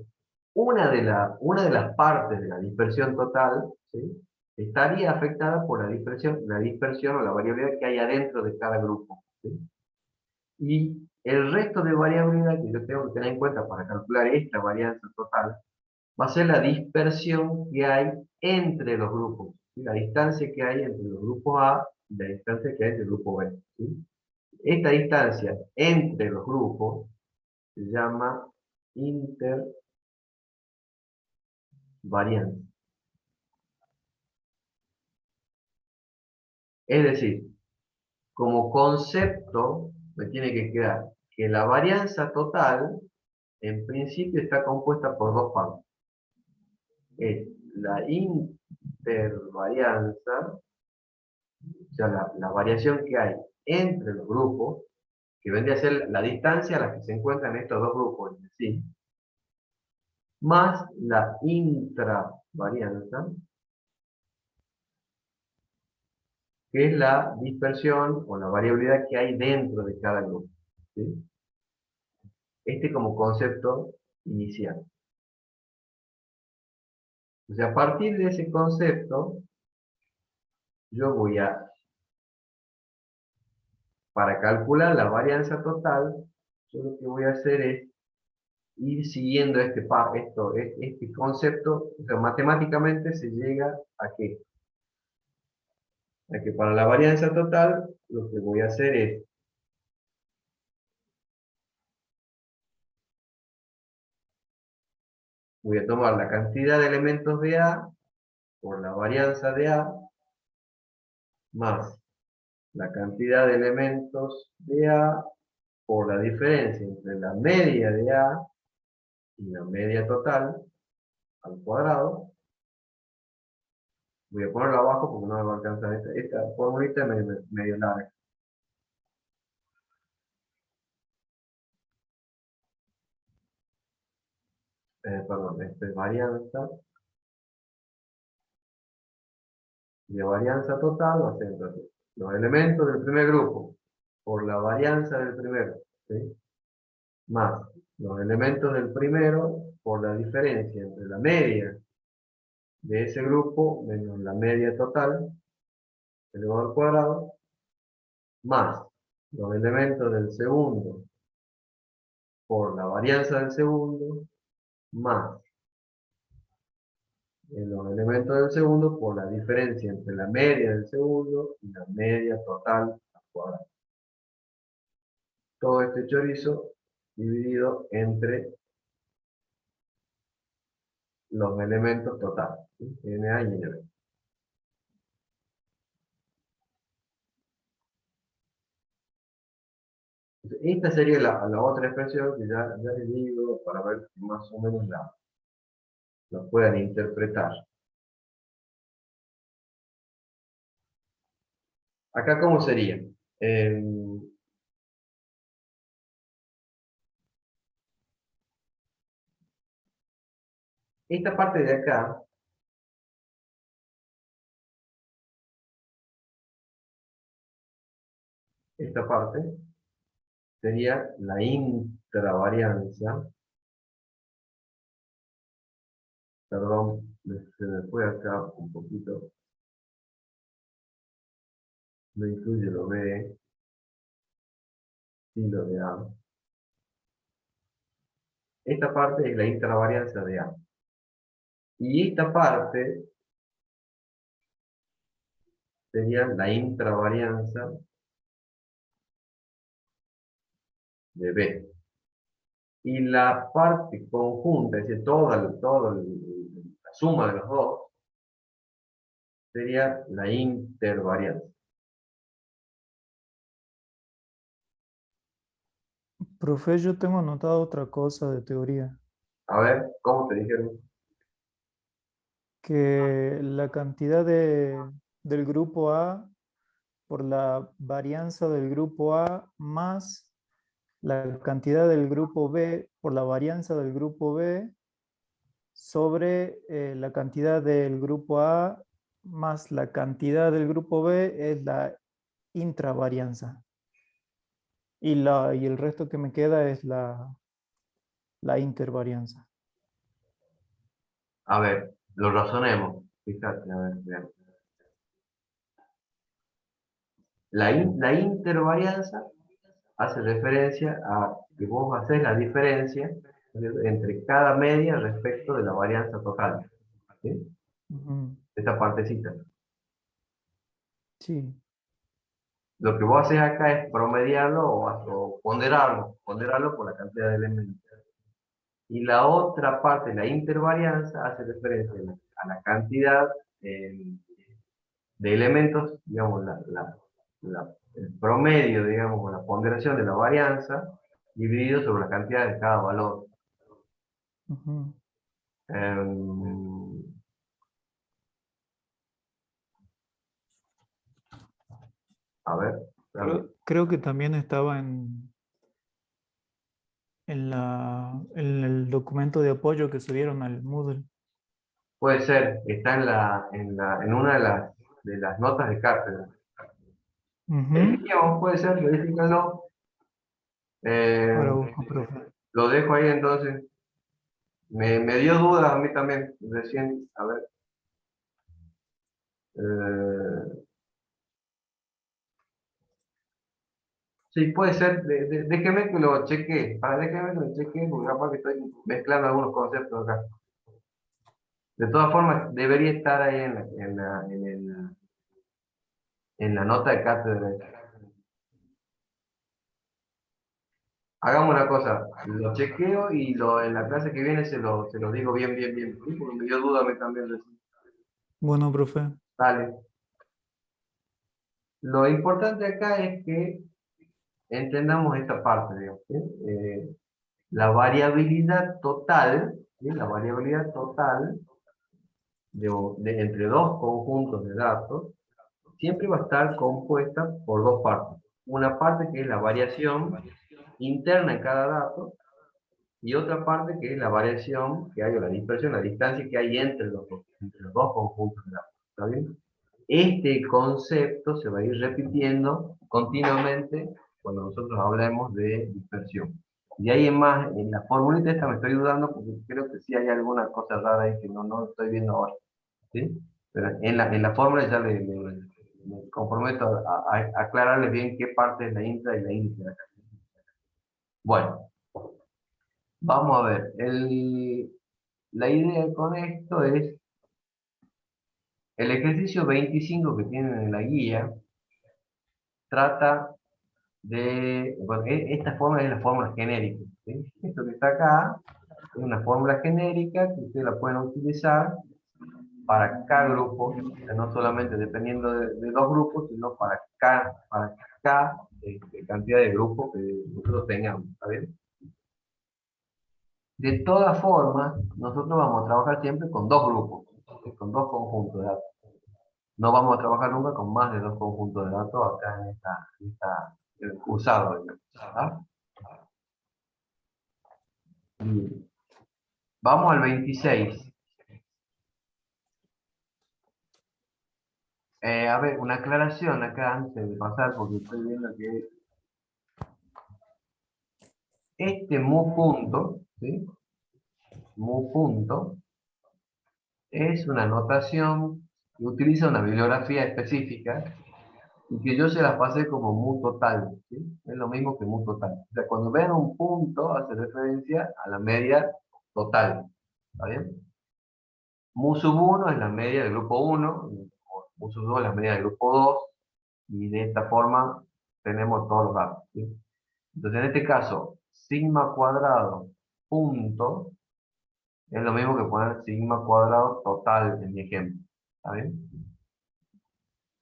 una de las partes de la dispersión total, ¿sí?, estaría afectada por la dispersión o la variabilidad que hay adentro de cada grupo. ¿Sí? Y el resto de variabilidad que yo tengo que tener en cuenta para calcular esta varianza total va a ser la dispersión que hay entre los grupos, ¿sí? La distancia que hay entre los grupos A y la distancia que hay entre el grupo B. ¿Sí? Esta distancia entre los grupos se llama intervarianza. Es decir, como concepto me tiene que quedar que la varianza total en principio está compuesta por dos partes. Es la intervarianza, o sea, la variación que hay entre los grupos, que vendría a ser la distancia a la que se encuentran estos dos grupos entre sí, más la intravarianza, que es la dispersión o la variabilidad que hay dentro de cada grupo. ¿Sí? Este como concepto inicial. O sea, a partir de ese concepto, yo voy a, para calcular la varianza total, yo lo que voy a hacer es ir siguiendo este concepto. O sea, matemáticamente se llega a que para la varianza total, lo que voy a hacer es voy a tomar la cantidad de elementos de A por la varianza de A más la cantidad de elementos de A por la diferencia entre la media de A y la media total al cuadrado. Voy a ponerlo abajo porque no me va a alcanzar. Esta formulita es medio larga. Perdón, esta es varianza. Y la varianza total va a ser entonces los elementos del primer grupo por la varianza del primero, ¿sí?, más los elementos del primero por la diferencia entre la media de ese grupo menos la media total elevado al cuadrado, más los elementos del segundo por la varianza del segundo, más los elementos del segundo por la diferencia entre la media del segundo y la media total al cuadrado. Todo este chorizo dividido entre los elementos totales, ¿sí?, NA y NB. Esta sería la otra expresión que ya les digo para ver si más o menos la puedan interpretar. Acá, ¿cómo sería? Esta parte de acá, esta parte, sería la intravarianza. Perdón, se me fue acá un poquito. No incluye lo B, sí lo de A. Esta parte es la intravarianza de A. Y esta parte sería la intravarianza de B. Y la parte conjunta, es decir, la suma de los dos, sería la intervarianza. Profe, yo tengo anotado otra cosa de teoría, A ver, ¿cómo te dijeron? que la cantidad del grupo A por la varianza del grupo A más la cantidad del grupo B por la varianza del grupo B sobre la cantidad del grupo A más la cantidad del grupo B es la intravarianza. Y el resto que me queda es la intervarianza. A ver, lo razonemos. Fíjate, a ver, vean. La intervarianza hace referencia a que vos haces la diferencia entre cada media respecto de la varianza total. ¿Sí? Ujú. Esta partecita. Sí. Lo que vos haces acá es promediarlo o ponderarlo por la cantidad de elementos. Y la otra parte, la intervarianza, hace referencia a la cantidad de elementos, digamos, el promedio, digamos, o la ponderación de la varianza, dividido sobre la cantidad de cada valor. Ujú. Em, a ver, espérame. Creo que también estaba en el documento de apoyo que subieron al Moodle. Puede ser, está en una de las notas de cátedra. Ujú. Puede ser, verifícalo. Ahora Eh, busco, profe. lo dejo ahí entonces. Me dio dudas a mí también, recién, a ver. Eh, sí, puede ser, déjeme que lo cheque, déjeme que lo cheque, porque capaz que estoy mezclando algunos conceptos acá. De todas formas, debería estar ahí en la nota de cátedra. Hagamos una cosa, lo chequeo y en la clase que viene se lo digo bien, ¿sí? Porque me dio duda a mí también recién. Bueno, profe. Dale. Lo importante acá es que entendamos esta parte, digamos, ¿sí? La variabilidad total, ¿sí? La variabilidad total entre dos conjuntos de datos siempre va a estar compuesta por dos partes. Una parte que es la variación interna en cada dato y otra parte que es la variación que hay, o la dispersión, la distancia que hay entre los dos conjuntos de datos. ¿Está bien? Este concepto se va a ir repitiendo continuamente cuando nosotros hablemos de dispersión. Y ahí en más, en la formulita esta me estoy dudando porque creo que sí hay alguna cosa rara ahí que no estoy viendo ahora. ¿Sí? Pero en la fórmula ya me comprometo a aclararles bien qué parte es la intra y la intra. Bueno, vamos a ver. La idea con esto es el ejercicio 25 que tienen en la guía trata de, bueno, esta fórmula es la fórmula genérica, ¿sí? Esto que está acá es una fórmula genérica que ustedes la pueden utilizar para cada grupo, o sea, no solamente dependiendo de dos grupos, sino para cada cantidad de grupos que nosotros tengamos, ¿está bien? De todas formas, nosotros vamos a trabajar siempre con dos grupos, ¿sí? Con dos conjuntos de datos. No vamos a trabajar nunca con más de dos conjuntos de datos acá en esta usado, digamos, ¿tá? Bien. Vamos al 26. A ver, una aclaración acá antes de pasar, porque estoy viendo que este mu punto, ¿sí? Mu punto, es una notación que utiliza una bibliografía específica y que yo se la pasé como mu total, ¿sí? Es lo mismo que mu total. O sea, cuando vean un punto, hace referencia a la media total, ¿está bien? Mu sub 1 es la media del grupo 1, mu sub 2 es la media del grupo 2, y de esta forma tenemos todos los datos, ¿sí? Entonces, en este caso, sigma cuadrado punto es lo mismo que poner sigma cuadrado total en mi ejemplo, ¿está bien?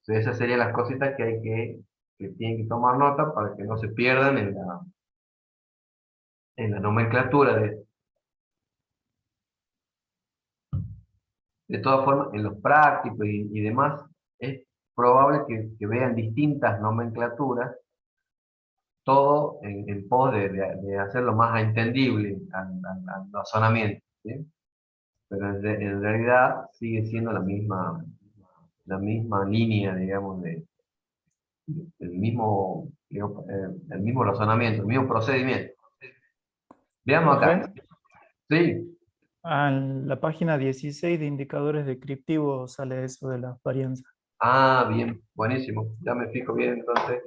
Entonces, esas serían las cositas que que tienen que tomar nota para que no se pierdan en la nomenclatura de todas formas, en los prácticos y demás, es probable que vean distintas nomenclaturas, todo en pos de hacerlo más entendible al razonamiento, ¿sí? pero en realidad sigue siendo la misma línea, digamos, el mismo razonamiento, el mismo procedimiento. Veamos acá. Profe, Sí. en la página 16 de indicadores descriptivos sale eso de las varianzas. Ah, bien, buenísimo. Ya me fijo bien entonces.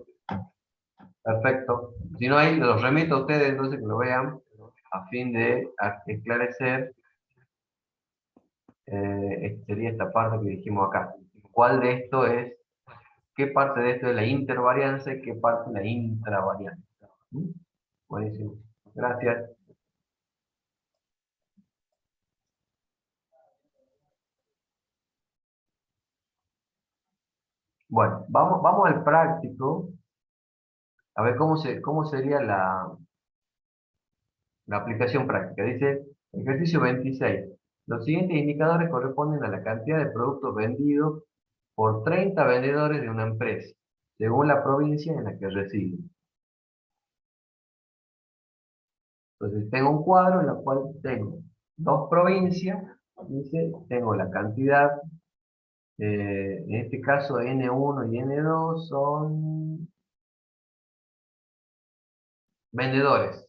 Perfecto. Si no hay, los remito a ustedes entonces que lo vean a fin de esclarecer. Sería esta parte que dijimos acá. ¿Cuál de esto es, qué parte de esto es la intervarianza y qué parte es la intravarianza? ¿Mm? Buenísimo. Gracias. Bueno, vamos al práctico, a ver cómo sería la aplicación práctica. Dice, ejercicio 26. Los siguientes indicadores corresponden a la cantidad de productos vendidos por 30 vendedores de una empresa, según la provincia en la que residen. Entonces, tengo un cuadro en el cual tengo dos provincias, dice, tengo la cantidad, en este caso N1 y N2 son vendedores,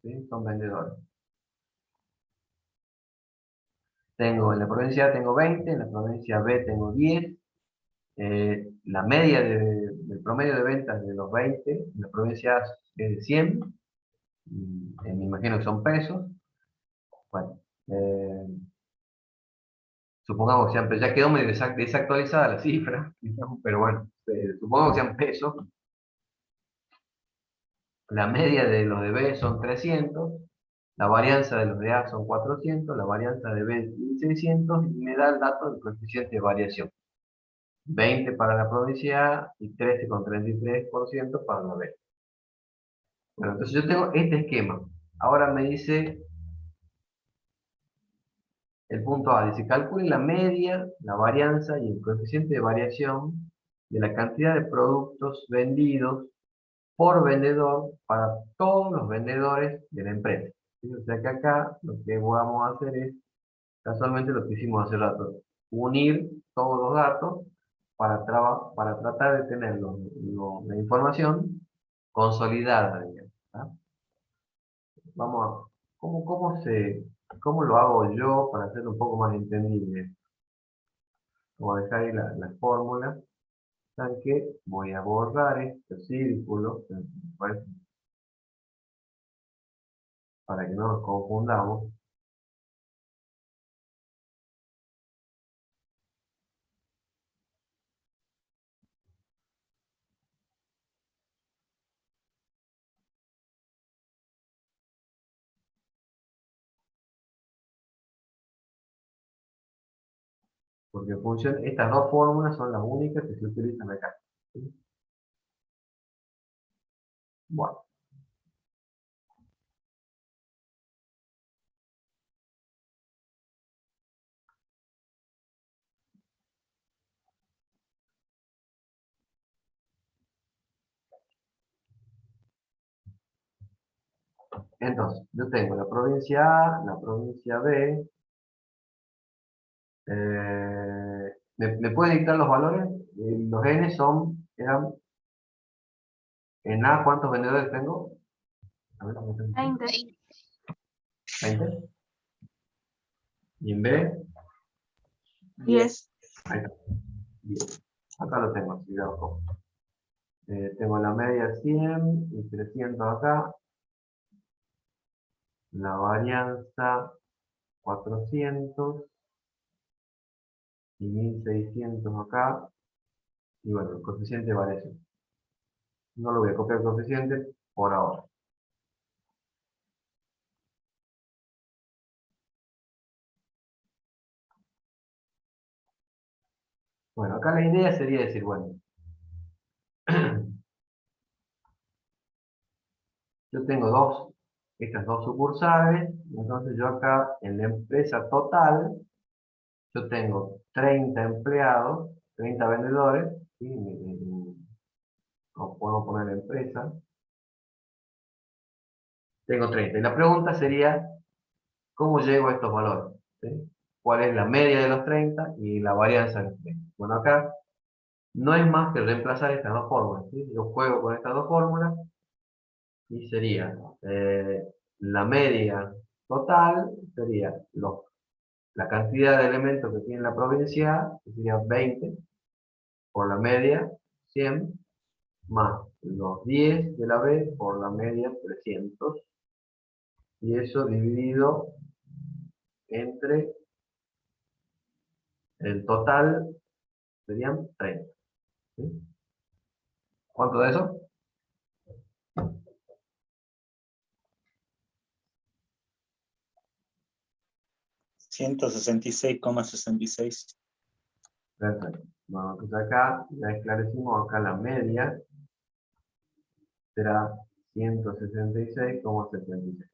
¿sí? Son vendedores. Tengo en la provincia A tengo 20, en la provincia B tengo 10, la media del promedio de ventas de los 20, en la provincia A es de 100, me imagino que son pesos. Bueno, supongamos que sean, ya quedó medio desactualizada la cifra, pero bueno, supongamos que sean pesos. La media de los de B son 300, la varianza de los de A son 400, la varianza de B es 600 y me da el dato del coeficiente de variación. 20 para la provincia A y 13,33% para la B. Bueno, entonces yo tengo este esquema. Ahora me dice el punto A, dice calcule la media, la varianza y el coeficiente de variación de la cantidad de productos vendidos por vendedor para todos los vendedores de la empresa. ¿Sí? O sea que acá lo que vamos a hacer es casualmente lo que hicimos hace rato, unir todos los datos para tratar de tener la información consolidada, digamos, ¿tá? Vamos a, ¿cómo lo hago yo para hacerlo un poco más entendible? Voy a dejar ahí la fórmula. ¿Saben qué? Voy a borrar este círculo, para que no nos confundamos. Porque estas dos fórmulas son las únicas que se utilizan acá. ¿Sí? Bueno. Entonces, yo tengo la provincia A, la provincia B. ¿Me pueden dictar los valores? Los N eran, en A, ¿cuántos vendedores tengo? A ver, 20. 20. Y en B, 10. ahí está. 10. Acá lo tengo, así de abajo. Tengo la media 100 y 300 acá. La varianza 400 y 1600 acá. Y bueno, el coeficiente de variación. No lo voy a copiar el coeficiente por ahora. Bueno, acá la idea sería decir, bueno, yo tengo estas dos sucursales, entonces yo acá en la empresa total, yo tengo 30 empleados, 30 vendedores, ¿sí? Como podemos poner empresa, tengo 30. Y la pregunta sería, ¿cómo llego a estos valores? ¿sí? ¿Cuál es la media de los 30 y la varianza de los 30? Bueno, acá no es más que reemplazar estas dos fórmulas, ¿sí? Yo juego con estas dos fórmulas y sería la media total, sería la cantidad de elementos que tiene la provincia A, que sería 20, por la media 100, más los 10 de la B por la media 300, y eso dividido entre el total serían 30. ¿Sí? ¿Cuánto de eso? 166,66. Perfecto. Bueno, pues acá ya esclarecimos, acá la media será 166,76.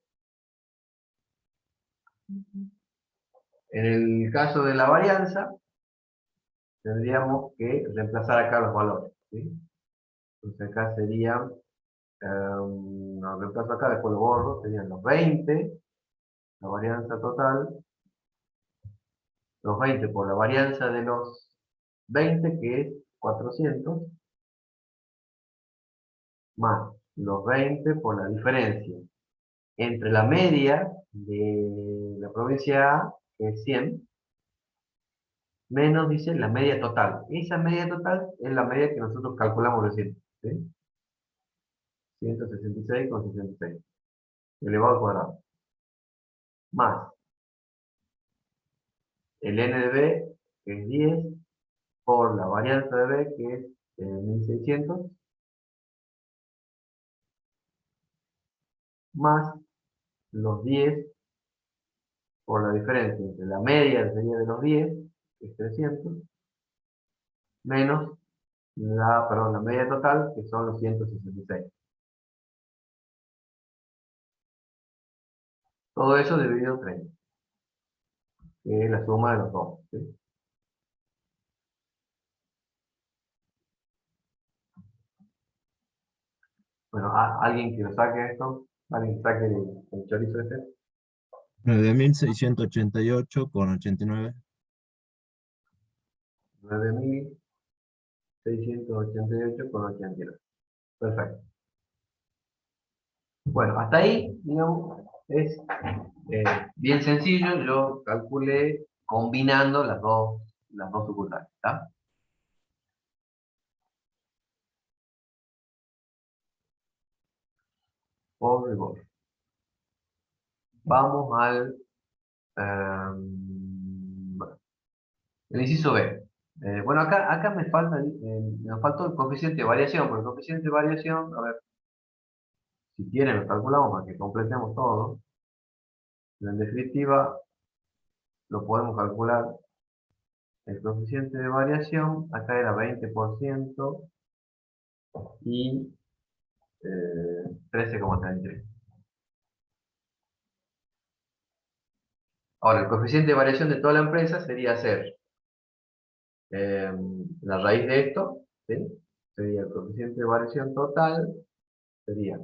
En el caso de la varianza, tendríamos que reemplazar acá los valores, ¿sí? Entonces acá serían, lo reemplazo acá, después lo borro, serían los 20, la varianza total, los 20 por la varianza de los 20, que es 400, más los 20 por la diferencia entre la media de la provincia A, que es 100, menos, dice, la media total. Esa media total es la media que nosotros calculamos recién, ¿sí? 166,66 elevado al cuadrado. Más el n de b, que es 10, por la varianza de b, que es 1600, más los 10 por la diferencia entre la media sería de los 10, que es 300, menos la media total, que son los 166. Todo eso dividido 30, que es la suma de los dos, ¿sí? Bueno, ¿alguien que lo saque esto? ¿Alguien que saque el chorizo este? 9.688,89. 9.688,89. Perfecto. Bueno, hasta ahí, digamos, es bien sencillo. Yo calculé combinando las dos sucursales, ¿está? Por rigor. Vamos al bueno, el inciso B. Bueno, acá me faltó el coeficiente de variación, porque el coeficiente de variación, a ver, si quieren lo calculamos para que completemos todo. En definitiva, lo podemos calcular. El coeficiente de variación, acá era 20% y 13,33. Ahora, el coeficiente de variación de toda la empresa sería hacer la raíz de esto, ¿sí? Sería el coeficiente de variación total, sería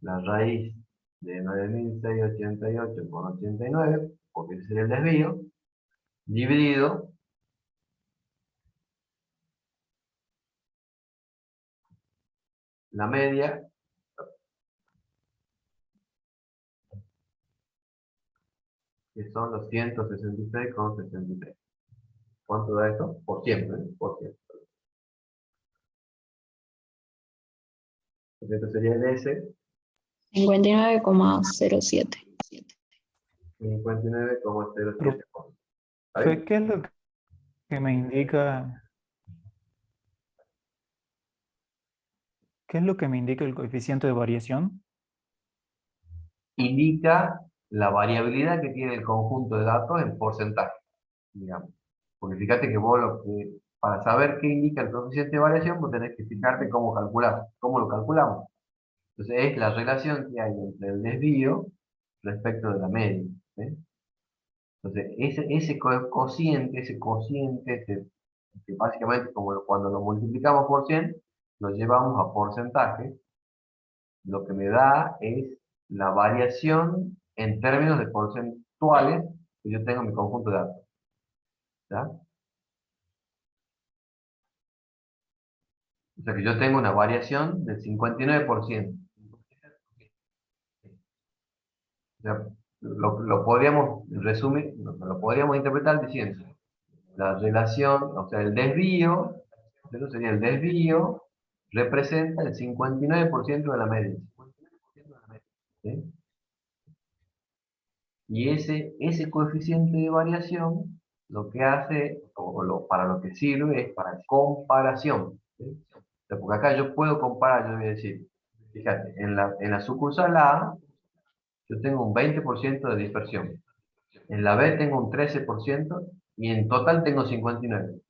la raíz de 9.688,89, porque ese sería el desvío, dividido la media, que son los 166,63. ¿Cuánto da esto? Por ciento, ¿eh? Por ciento. Entonces esto sería el S, 59,07. 59,07. ¿Está bien? ¿Qué es lo que me indica? ¿Qué es lo que me indica el coeficiente de variación? Indica la variabilidad que tiene el conjunto de datos en porcentaje, digamos. Porque fíjate que para saber qué indica el coeficiente de variación, vos tenés que fijarte cómo lo calculamos. Entonces es la relación que hay entre el desvío respecto de la media, ¿sí? Entonces ese cociente, que básicamente cuando lo multiplicamos por 100, lo llevamos a porcentaje, lo que me da es la variación en términos de porcentuales que yo tengo mi conjunto de datos. ¿Ya? O sea que yo tengo una variación del 59%. O sea, lo podríamos resumir, lo podríamos interpretar diciendo, la relación, o sea, el desvío, eso sería el desvío, representa el 59% de la media. ¿Sí? Y ese coeficiente de variación lo que hace, para lo que sirve, es para comparación. ¿Sí? O sea, porque acá yo puedo comparar, yo voy a decir, fíjate, en la sucursal A, yo tengo un 20% de dispersión. En la B tengo un 13% y en total tengo 59%.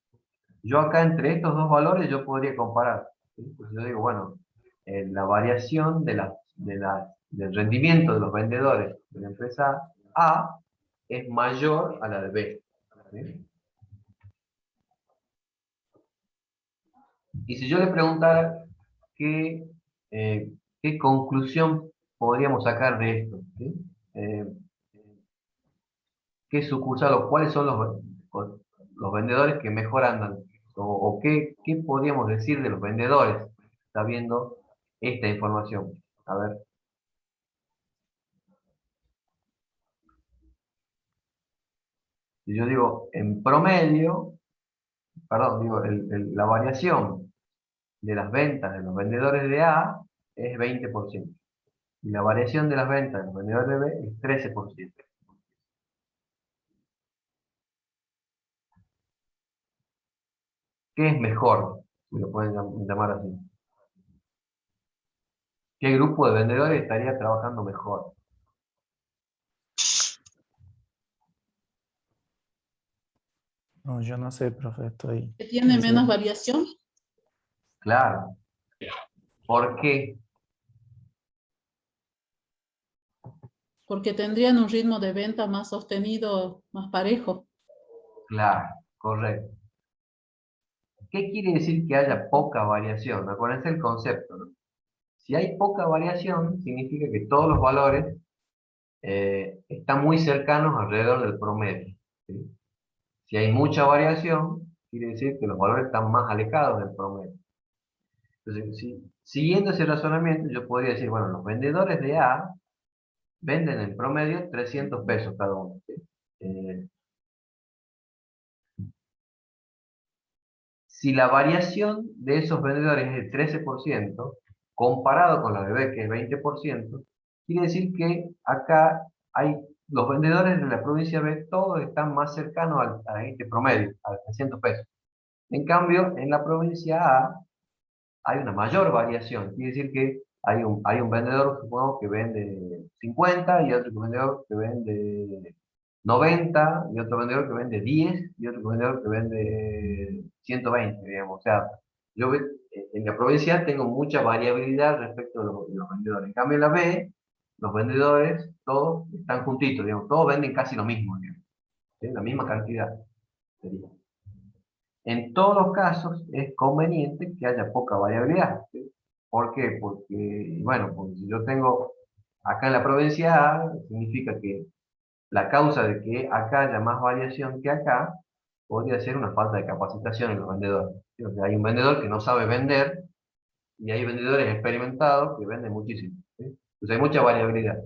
Yo acá entre estos dos valores yo podría comparar. ¿Sí? Pues yo digo, bueno, la variación del rendimiento de los vendedores de la empresa A es mayor a la de B. ¿Sí? Y si yo le preguntara eh, qué conclusión podríamos sacar de esto, ¿sí? Eh, ¿Qué sucursal o cuáles son los vendedores que mejor andan? O qué podríamos decir de los vendedores sabiendo esta información? A ver. Si yo digo en promedio, perdón, digo, la variación de las ventas de los vendedores de A es 20%. Y la variación de las ventas de los vendedores de B es 13%. ¿Qué es mejor? Si lo pueden llamar así. ¿Qué grupo de vendedores estaría trabajando mejor? No, yo no sé, profe, estoy... ¿Que tiene en menos serio. variación? Claro. ¿Por qué? Porque tendrían un ritmo de venta más sostenido, más parejo. Claro, correcto. ¿Qué quiere decir que haya poca variación? Acuérdense el concepto, ¿no? Si hay poca variación, significa que todos los valores están muy cercanos alrededor del promedio. ¿Sí? Si hay mucha variación, quiere decir que los valores están más alejados del promedio. Entonces, siguiendo ese razonamiento, yo podría decir, bueno, los vendedores de A venden en promedio 300 pesos cada uno. ¿Sí? Eh, Si la variación de esos vendedores es el 13%, comparado con la de B, que es 20%, quiere decir que acá los vendedores de la provincia B todos están más cercanos a este promedio, a 300 pesos. En cambio, en la provincia A hay una mayor variación. Quiere decir que hay un vendedor, supongo, que vende 50 y otro vendedor que vende 90 y otro vendedor que vende 10 y otro vendedor que vende 120, digamos. O sea, yo en la provincia tengo mucha variabilidad respecto a los vendedores. En cambio, en la B, los vendedores todos están juntitos, digamos, todos venden casi lo mismo, digamos, ¿sí? La misma cantidad sería. En todos los casos es conveniente que haya poca variabilidad. ¿Sí? ¿Por qué? Porque, bueno, porque si yo tengo acá en la provincia A, significa que la causa de que acá haya más variación que acá podría ser una falta de capacitación en los vendedores. ¿Sí? O sea, hay un vendedor que no sabe vender y hay vendedores experimentados que venden muchísimo. ¿Sí? Entonces hay mucha variabilidad.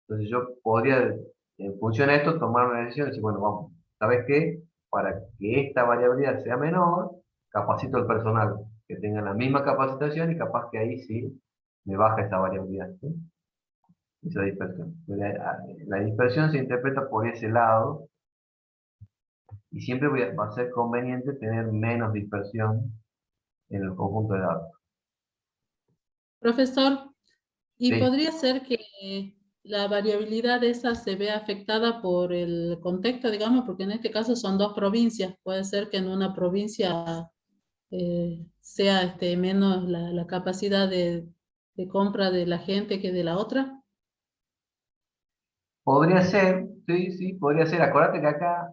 Entonces yo podría, en función de esto, tomar una decisión y decir, bueno, vamos, ¿sabes qué? Para que esta variabilidad sea menor, capacito al personal, que tenga la misma capacitación y capaz que ahí sí me baja esa variabilidad, ¿sí? Esa dispersión. La dispersión se interpreta por ese lado y siempre va a ser conveniente tener menos dispersión en el conjunto de datos. Profesor, ¿y Sí, podría ser que la variabilidad esa se vea afectada por el contexto, digamos, porque en este caso son dos provincias? Puede ser que en una provincia sea menos la capacidad de compra de la gente que de la otra. podría ser, sí, sí, podría ser. Acuérdate que acá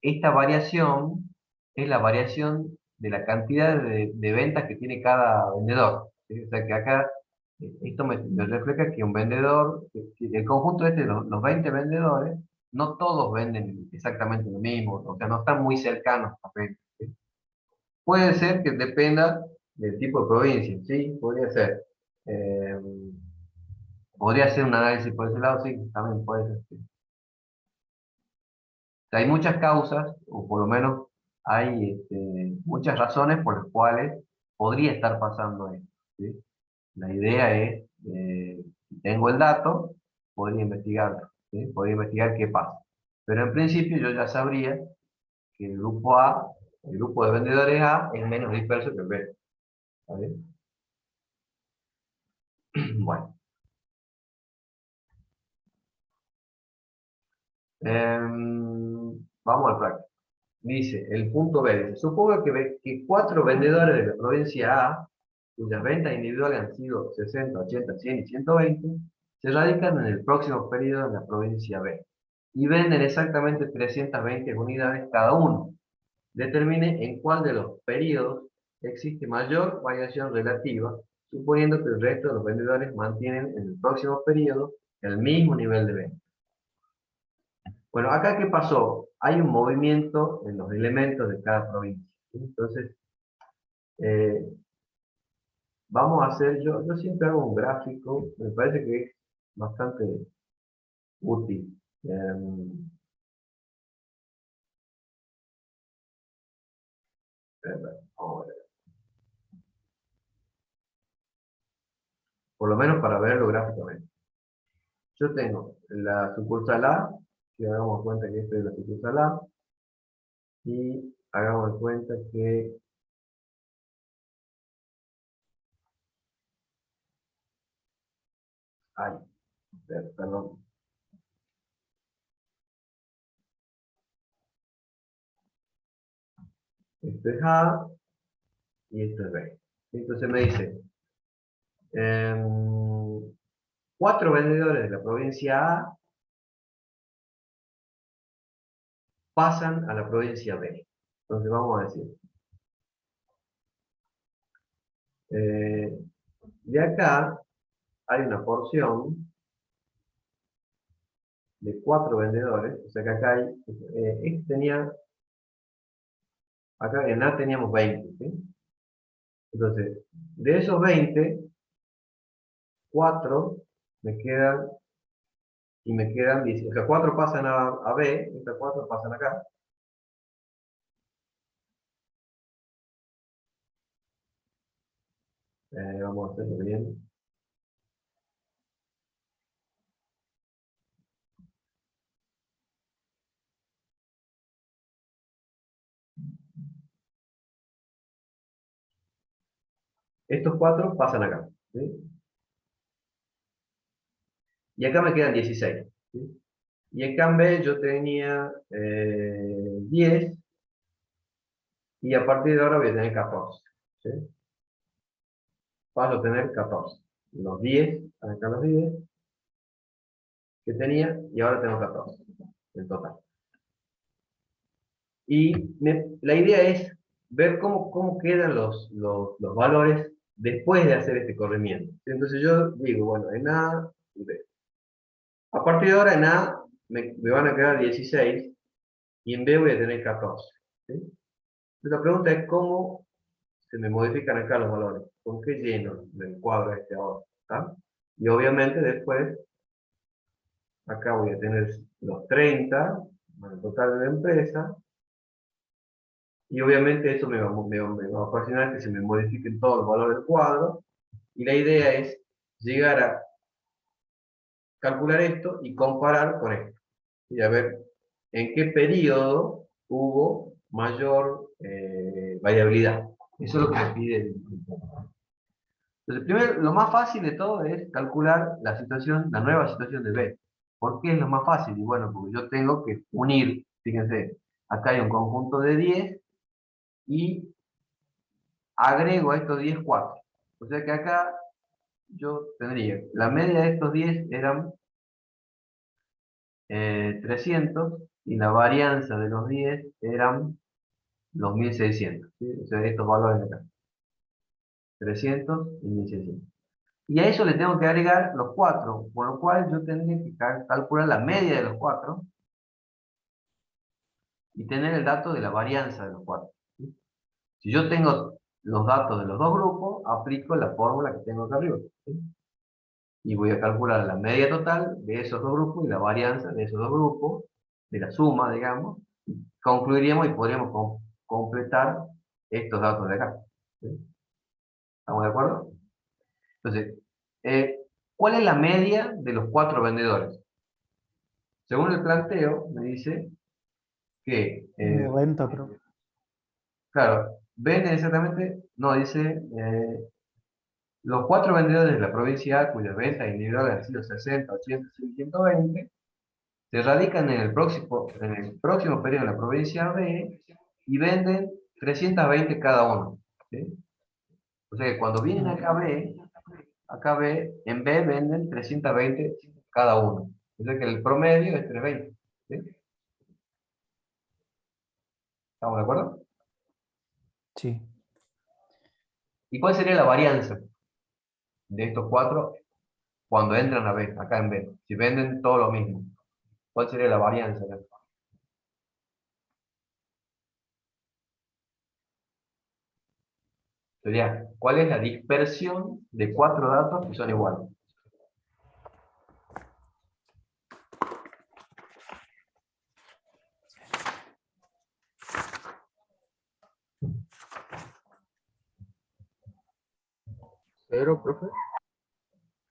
esta variación es la variación de la cantidad de ventas que tiene cada vendedor. ¿Sí? O sea que acá esto me refleja que un vendedor, que el conjunto de los 20 vendedores, no todos venden exactamente lo mismo, o sea, no están muy cercanos a vender, ¿sí? Puede ser que dependa del tipo de provincia, ¿sí? Podría ser. Eh, podría ser un análisis por ese lado, sí, también puede ser. Sí. O sea, hay muchas causas, o por lo menos hay muchas razones por las cuales podría estar pasando esto, ¿sí? La idea es, si tengo el dato, podría investigarlo, ¿sí? Podría investigar qué pasa. Pero en principio yo ya sabría que el grupo A, el grupo de vendedores A, es menos disperso que el B. ¿Está bien? Bueno. Vamos al práctico. Dice, el punto B, dice, supongo que 4 vendedores de la provincia A, cuyas ventas individuales han sido 60, 80, 100 y 120, se radican en el próximo periodo en la provincia B y venden exactamente 320 unidades cada uno. Determine en cuál de los periodos existe mayor variación relativa, suponiendo que el resto de los vendedores mantienen en el próximo periodo el mismo nivel de venta. Bueno, acá ¿qué pasó? Hay un movimiento en los elementos de cada provincia, ¿sí? Entonces, eh, vamos a hacer, yo siempre hago un gráfico, me parece que es bastante útil. Vamos a ver. Por lo menos para verlo gráficamente. Yo tengo la sucursal A, que hagamos cuenta que esto es la sucursal A, y hagamos cuenta que ay, perdón. Esto es A y esto es B. Entonces me dice, 4 vendedores de la provincia A pasan a la provincia B. Entonces vamos a decir, de acá hay una porción de 4 vendedores, o sea que acá hay, acá en A teníamos 20, ¿sí? Entonces, de esos 20, 4 me quedan, y me quedan 10, o sea, 4 pasan a B, estas 4 pasan acá. Vamos a hacerlo bien. Estos 4 pasan acá, ¿sí? Y acá me quedan 16, ¿sí? Y acá en B yo tenía 10, y a partir de ahora voy a tener 14, ¿sí? Paso a tener 14. Los 10, acá los 10 que tenía, y ahora tengo 14 en total. Y la idea es ver cómo quedan los valores después de hacer este corrimiento. Entonces yo digo, bueno, en A y B. A partir de ahora en A me van a quedar 16 y en B voy a tener 14. ¿Sí? Entonces la pregunta es cómo se me modifican acá los valores. ¿Con qué lleno del cuadro este ahora? ¿Tá? Y obviamente después, acá voy a tener los 30, el total de la empresa, y obviamente eso me va a ocasionar que se me modifiquen todos los valores del cuadro, y la idea es llegar a calcular esto y comparar con esto, y a ver en qué periodo hubo mayor variabilidad. Eso es lo que me pide el Entonces, primero, lo más fácil de todo es calcular la situación, la nueva situación de B. ¿Por qué es lo más fácil? Y bueno, porque yo tengo que unir, fíjense, acá hay un conjunto de 10 y agrego a estos 10 4. O sea que acá yo tendría, la media de estos 10 eran 300 y la varianza de los 10 eran los 1600. ¿Sí? O sea, estos valores de acá. 300 y 1600. Y a eso le tengo que agregar los 4, por lo cual yo tendría que calcular la media de los 4 y tener el dato de la varianza de los cuatro. ¿Sí? Si yo tengo los datos de los dos grupos, aplico la fórmula que tengo acá arriba. ¿Sí? Y voy a calcular la media total de esos dos grupos y la varianza de esos dos grupos, de la suma, digamos. Concluiríamos y podríamos completar estos datos de acá. ¿Sí? ¿Estamos de acuerdo? Entonces, ¿cuál es la media de los cuatro vendedores? Según el planteo, me dice que, 90, profe. claro, venden exactamente, no, dice, los cuatro vendedores de la provincia A, cuyas ventas individuales han sido 60, 80, 120, se radican en el próximo periodo en la provincia B y venden 320 cada uno. ¿Sí? O sea que cuando vienen acá B, en B venden 320 cada uno. O sea que el promedio es 320. ¿Sí? ¿Estamos de acuerdo? Sí. ¿Y cuál sería la varianza de estos cuatro cuando entran a B, acá en B? Si venden todo lo mismo, ¿cuál sería la varianza? Sería, ¿cuál es la dispersión de cuatro datos que son iguales? Cero, profe.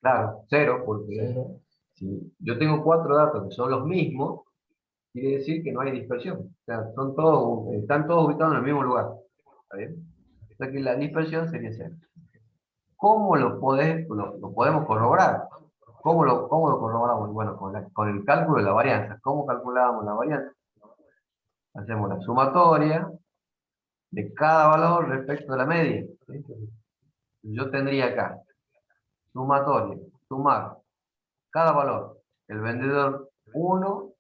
Claro, cero, porque si yo tengo cuatro datos que son los mismos, quiere decir que no hay dispersión. O sea, están todos ubicados en el mismo lugar. ¿Está bien? O sea que la dispersión sería cero. ¿Cómo lo podemos corroborar? ¿Cómo lo corroboramos? Bueno, con el cálculo de la varianza. ¿Cómo calculábamos la varianza? Hacemos la sumatoria de cada valor respecto de la media. ¿Sí? Yo tendría acá, sumatoria, sumar cada valor. El vendedor 1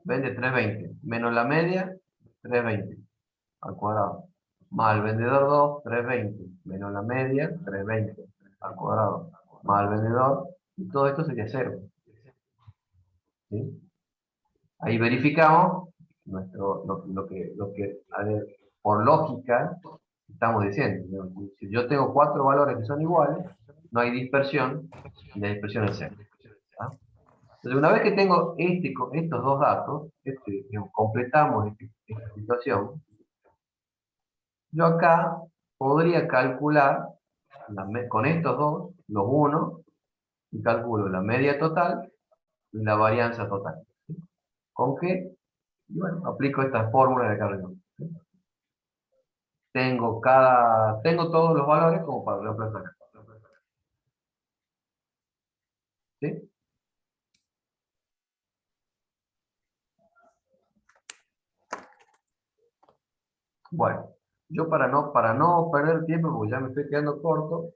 vende 320, menos la media, 320 al cuadrado. Más el vendedor 2, 320, menos la media, 320 al cuadrado. Más el vendedor, y todo esto sería 0. ¿Sí? Ahí verificamos lo que a ver, por lógica estamos diciendo. Si yo tengo cuatro valores que son iguales, no hay dispersión, y la dispersión es 0. ¿Ah? Entonces, una vez que tengo estos dos datos, digamos, completamos esta situación, yo acá podría calcular con estos dos, los unos, y calculo la media total y la varianza total. ¿Sí? ¿Con qué? Y bueno, aplico esta fórmula de acá arriba. ¿Sí? Tengo todos los valores como para reemplazar. ¿Sí? Bueno, yo para no perder tiempo, porque ya me estoy quedando corto,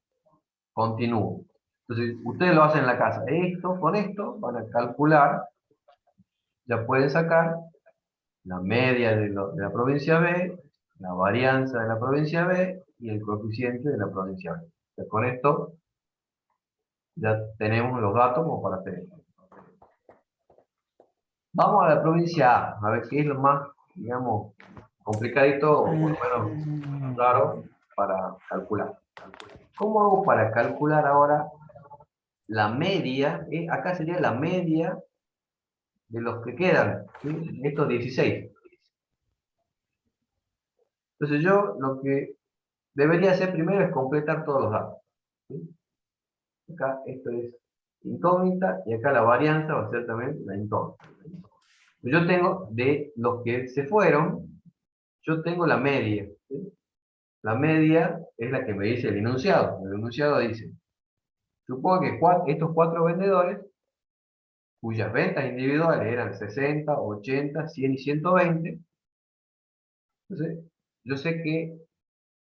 continúo. Entonces, ustedes lo hacen en la casa. Con esto van a calcular, ya pueden sacar la media de la provincia B, la varianza de la provincia B y el coeficiente de la provincia B. Entonces, con esto ya tenemos los datos como para hacer esto. Vamos a la provincia A ver qué es lo más, digamos, complicadito o por lo menos raro para calcular. ¿Cómo hago para calcular ahora la media? Acá sería la media de los que quedan, ¿sí? Estos 16. Entonces yo lo que debería hacer primero es completar todos los datos. ¿Sí? Acá esto es incógnita y acá la varianza va a ser también la incógnita. Yo tengo de los que se fueron, yo tengo la media. ¿Sí? La media es la que me dice el enunciado. El enunciado dice, supongo que estos cuatro vendedores, cuyas ventas individuales eran 60, 80, 100 y 120, entonces yo sé que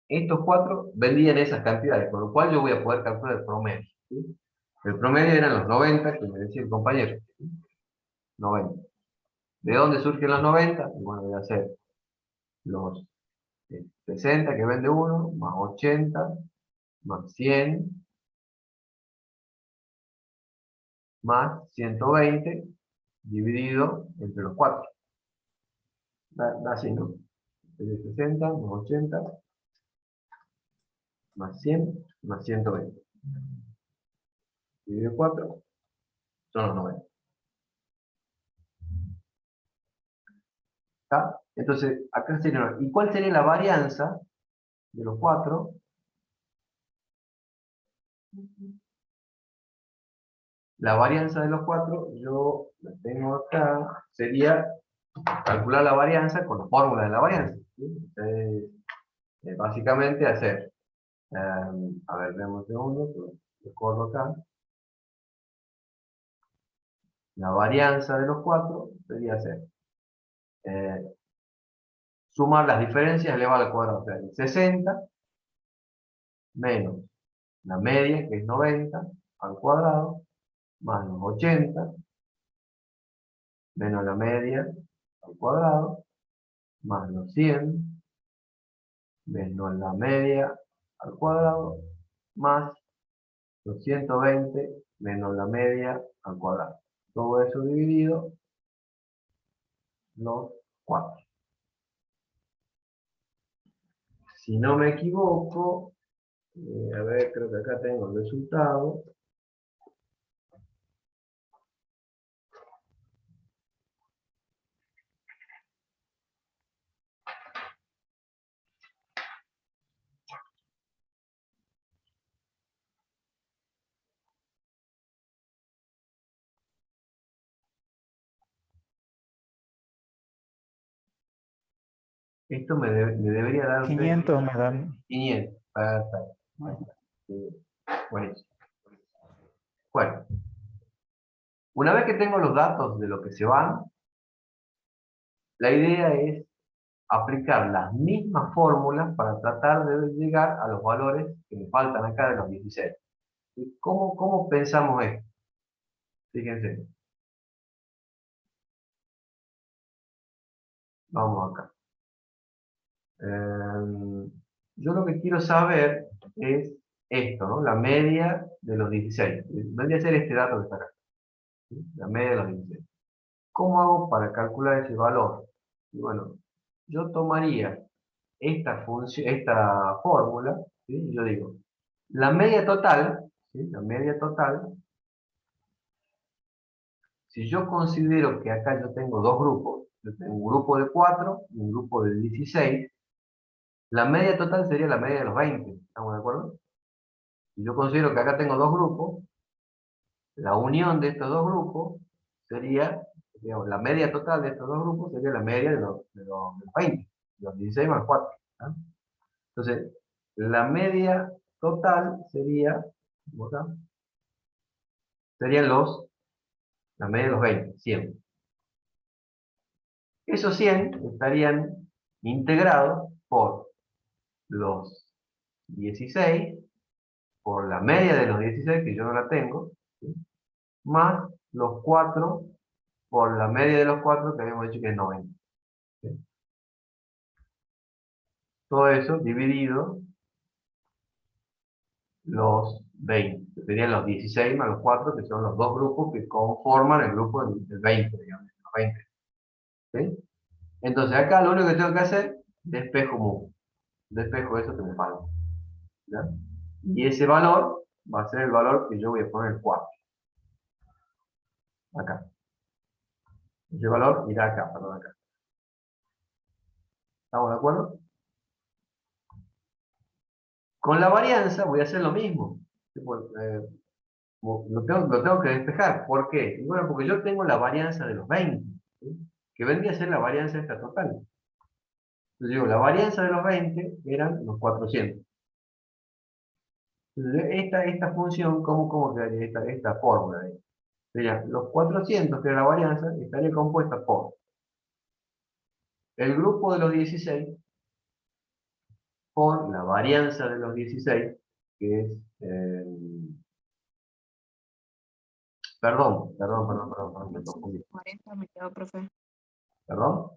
estos cuatro vendían esas cantidades, con lo cual yo voy a poder calcular el promedio. ¿Sí? El promedio eran los 90 que me decía el compañero. ¿Sí? 90. ¿De dónde surgen los 90? Bueno, voy a hacer los 60 que vende uno, más 80, más 100, más 120, dividido entre los 4. Da así, ¿no? De 60 más 80 más 100 más 120. Dividido 4 son los 90. ¿Está? Entonces, acá sería, ¿y cuál sería la varianza de los 4? La varianza de los 4, yo la tengo acá, sería calcular la varianza con la fórmula de la varianza. ¿Sí? Básicamente hacer, a ver, veamos un segundo, lo corro acá. La varianza de los 4 sería hacer, sumar las diferencias elevado al cuadrado, o sea, el 60 menos la media, que es 90, al cuadrado, más los 80, menos la media, al cuadrado, más los 100, menos la media, al cuadrado, más los 120, menos la media, al cuadrado. Todo eso dividido, los 4. Si no me equivoco, a ver, creo que acá tengo el resultado. Esto me debería dar 500 me dan. 500. Perfecto. Ahí está. Sí. Buenísimo. Bueno, una vez que tengo los datos de lo que se van, la idea es aplicar las mismas fórmulas para tratar de llegar a los valores que me faltan acá de los 16. ¿Y cómo pensamos esto? Fíjense. Vamos acá. Yo lo que quiero saber es esto, ¿no? La media de los 16. Vendría a ser este dato que está acá. ¿Sí? La media de los 16. ¿Cómo hago para calcular ese valor? Y bueno, yo tomaría esta fórmula, ¿sí? Yo digo, la media total, ¿sí? La media total, si yo considero que acá yo tengo dos grupos, yo tengo un grupo de 4 y un grupo de 16, la media total sería la media de los 20, ¿estamos de acuerdo? Si yo considero que acá tengo dos grupos, la unión de estos dos grupos sería, digamos, la media total de estos dos grupos sería la media de los 20, de los 16 más 4. ¿Ah? Entonces, la media total sería, ¿cómo está? Serían la media de los 20, 100. Esos 100 estarían integrados por los 16, por la media de los 16, que yo no la tengo, ¿sí? Más los 4 por la media de los 4 que habíamos dicho que es 90. ¿Sí? Todo eso dividido los 20. Serían los 16 más los 4, que son los dos grupos que conforman el grupo del 20, digamos, los 20. ¿Sí? Entonces acá lo único que tengo que hacer, despejo mu. Despejo eso que me falta. ¿Ya? Y ese valor va a ser el valor que yo voy a poner 4. Acá. Ese valor irá acá, perdón, acá. ¿Estamos de acuerdo? Con la varianza voy a hacer lo mismo. Lo tengo que despejar. ¿Por qué? Y bueno, porque yo tengo la varianza de los 20, ¿sí? Que vendría a ser la varianza esta total. Entonces digo, la varianza de los 20 eran los 400. Entonces, esta función, ¿cómo quedaría esta fórmula? Sería, los 400, que era la varianza, estaría compuesta por el grupo de los 16 por la varianza de los 16, que es... perdón, me confundí. 40 me quedó, profe. Perdón.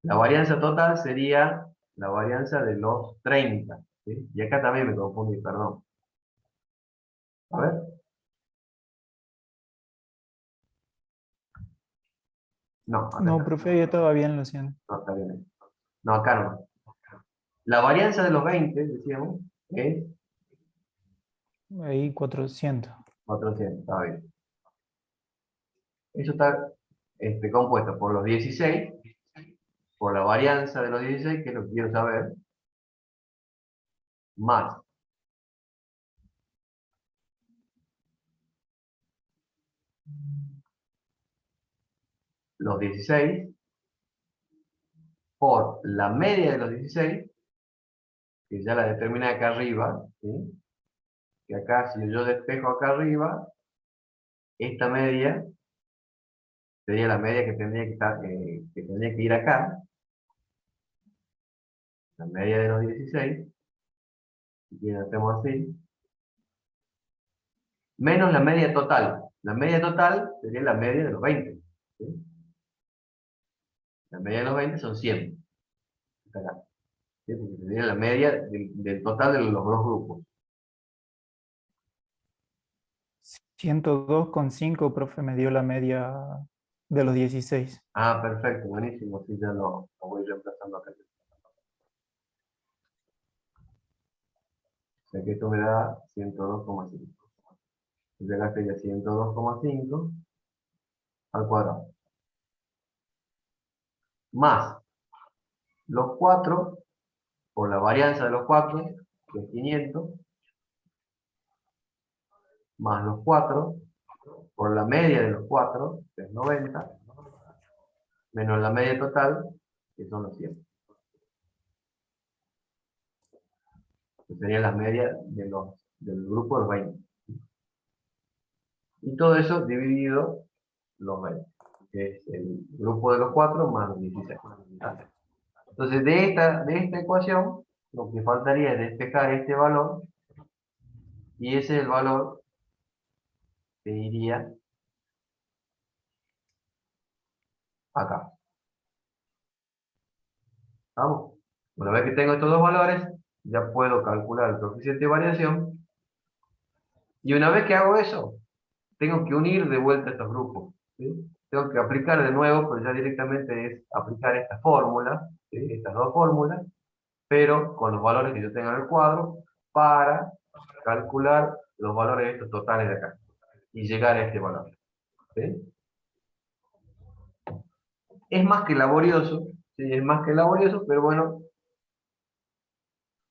La varianza total sería la varianza de los 30. ¿Sí? Y acá también me confundí, perdón. A ver. No, acá No, está. profe, ya estaba bien, lo siento. No, está bien. No, acá no. La varianza de los 20, decíamos, es Ahí 400. 400, está bien. Eso está compuesto por los 16, por la varianza de los 16, que es lo que quiero saber, más los 16 por la media de los 16, que ya la determiné acá arriba, ¿sí? Que acá, si yo despejo acá arriba, esta media sería la media que tendría que, estar, que tendría que ir acá, la media de los 16, y la hacemos así, menos la media total. La media total sería la media de los 20. ¿Sí? La media de los 20 son 100. Está acá, ¿sí? Porque sería la media del total de los dos grupos. 102,5, profe, me dio la media de los 16. Ah, perfecto, buenísimo. Así ya lo voy reemplazando acá. O sea que esto me da 102,5. Llegaste ya a 102,5 al cuadrado. Más los 4, por la varianza de los 4, que es 500, más los 4, por la media de los 4, que es 90, menos la media total, que son los 100. Que sería la media del grupo de los 20. Y todo eso dividido los 20, que es el grupo de los 4 más los 16. Entonces, de esta ecuación, lo que faltaría es despejar este valor, y ese es el valor que iría acá. ¿Vamos? Una vez que tengo estos dos valores, ya puedo calcular el coeficiente de variación, y una vez que hago eso, tengo que unir de vuelta estos grupos. ¿Sí? Tengo que aplicar de nuevo, pero ya directamente es aplicar esta fórmula, ¿sí? Estas dos fórmulas, pero con los valores que yo tenga en el cuadro, para calcular los valores de estos totales de acá, y llegar a este valor. ¿Sí? Es más que laborioso, ¿sí? Es más que laborioso, pero bueno,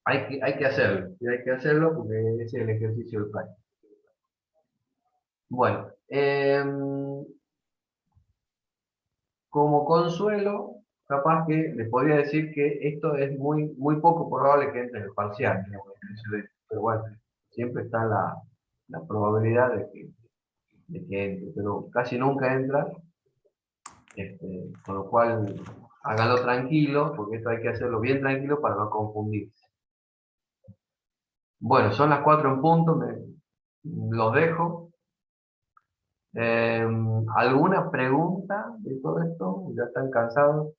hay que hacerlo, ¿sí? Hay que hacerlo porque ese es el ejercicio del plan. Bueno, como consuelo, capaz que les podría decir que esto es muy poco probable que entre en el parcial, digamos, pero bueno, siempre está la probabilidad de que entre, pero casi nunca entra, con lo cual háganlo tranquilo, porque esto hay que hacerlo bien tranquilo para no confundirse. Bueno, son las 4 en punto, los dejo. ¿Alguna pregunta de todo esto? ¿Ya están cansados?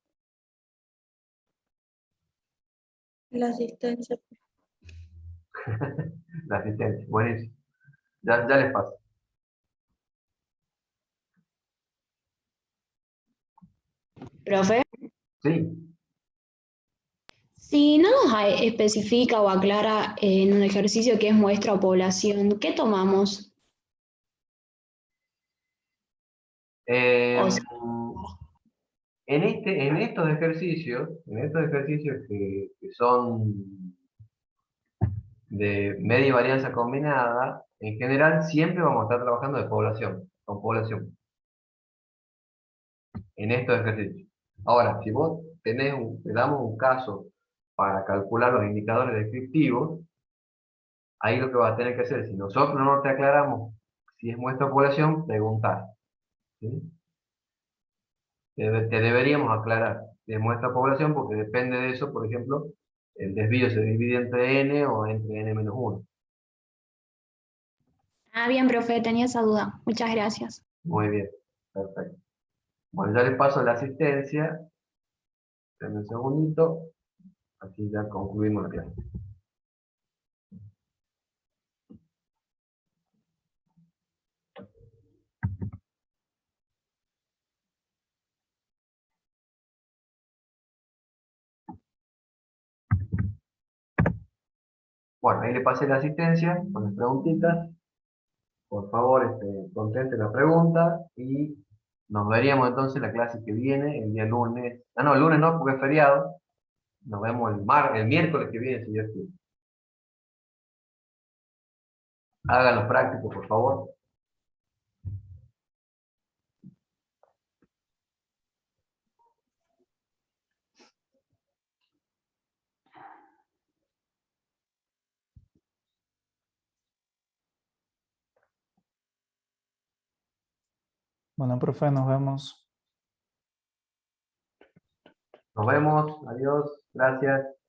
La asistencia. La asistencia, buenísimo. Ya les paso. Profe, Sí. si no nos especifica o aclara en un ejercicio que es muestra o población, ¿qué tomamos? O sea, En estos ejercicios que son de media y varianza combinada, en general siempre vamos a estar trabajando de población, con población, en estos ejercicios. Ahora, si vos te damos un caso para calcular los indicadores descriptivos, ahí lo que vas a tener que hacer, si nosotros no te aclaramos si es muestra o población, preguntar. ¿Sí? Te deberíamos aclarar si es muestra población, porque depende de eso, por ejemplo, el desvío se divide entre n o entre n-1. bien, profe, tenía esa duda. Muchas gracias. Muy bien, perfecto. Bueno, ya le paso la asistencia. Denme un segundito, así ya concluimos la clase. Bueno, ahí le pasé la asistencia con las preguntitas. Por favor, conteste la pregunta y nos veríamos entonces la clase que viene, el día lunes. Ah, no, el lunes no, porque es feriado. Nos vemos el miércoles que viene, si Dios quiere. Háganlo práctico, por favor. Bueno, profe, nos vemos. Nos vemos. Adiós. Gracias.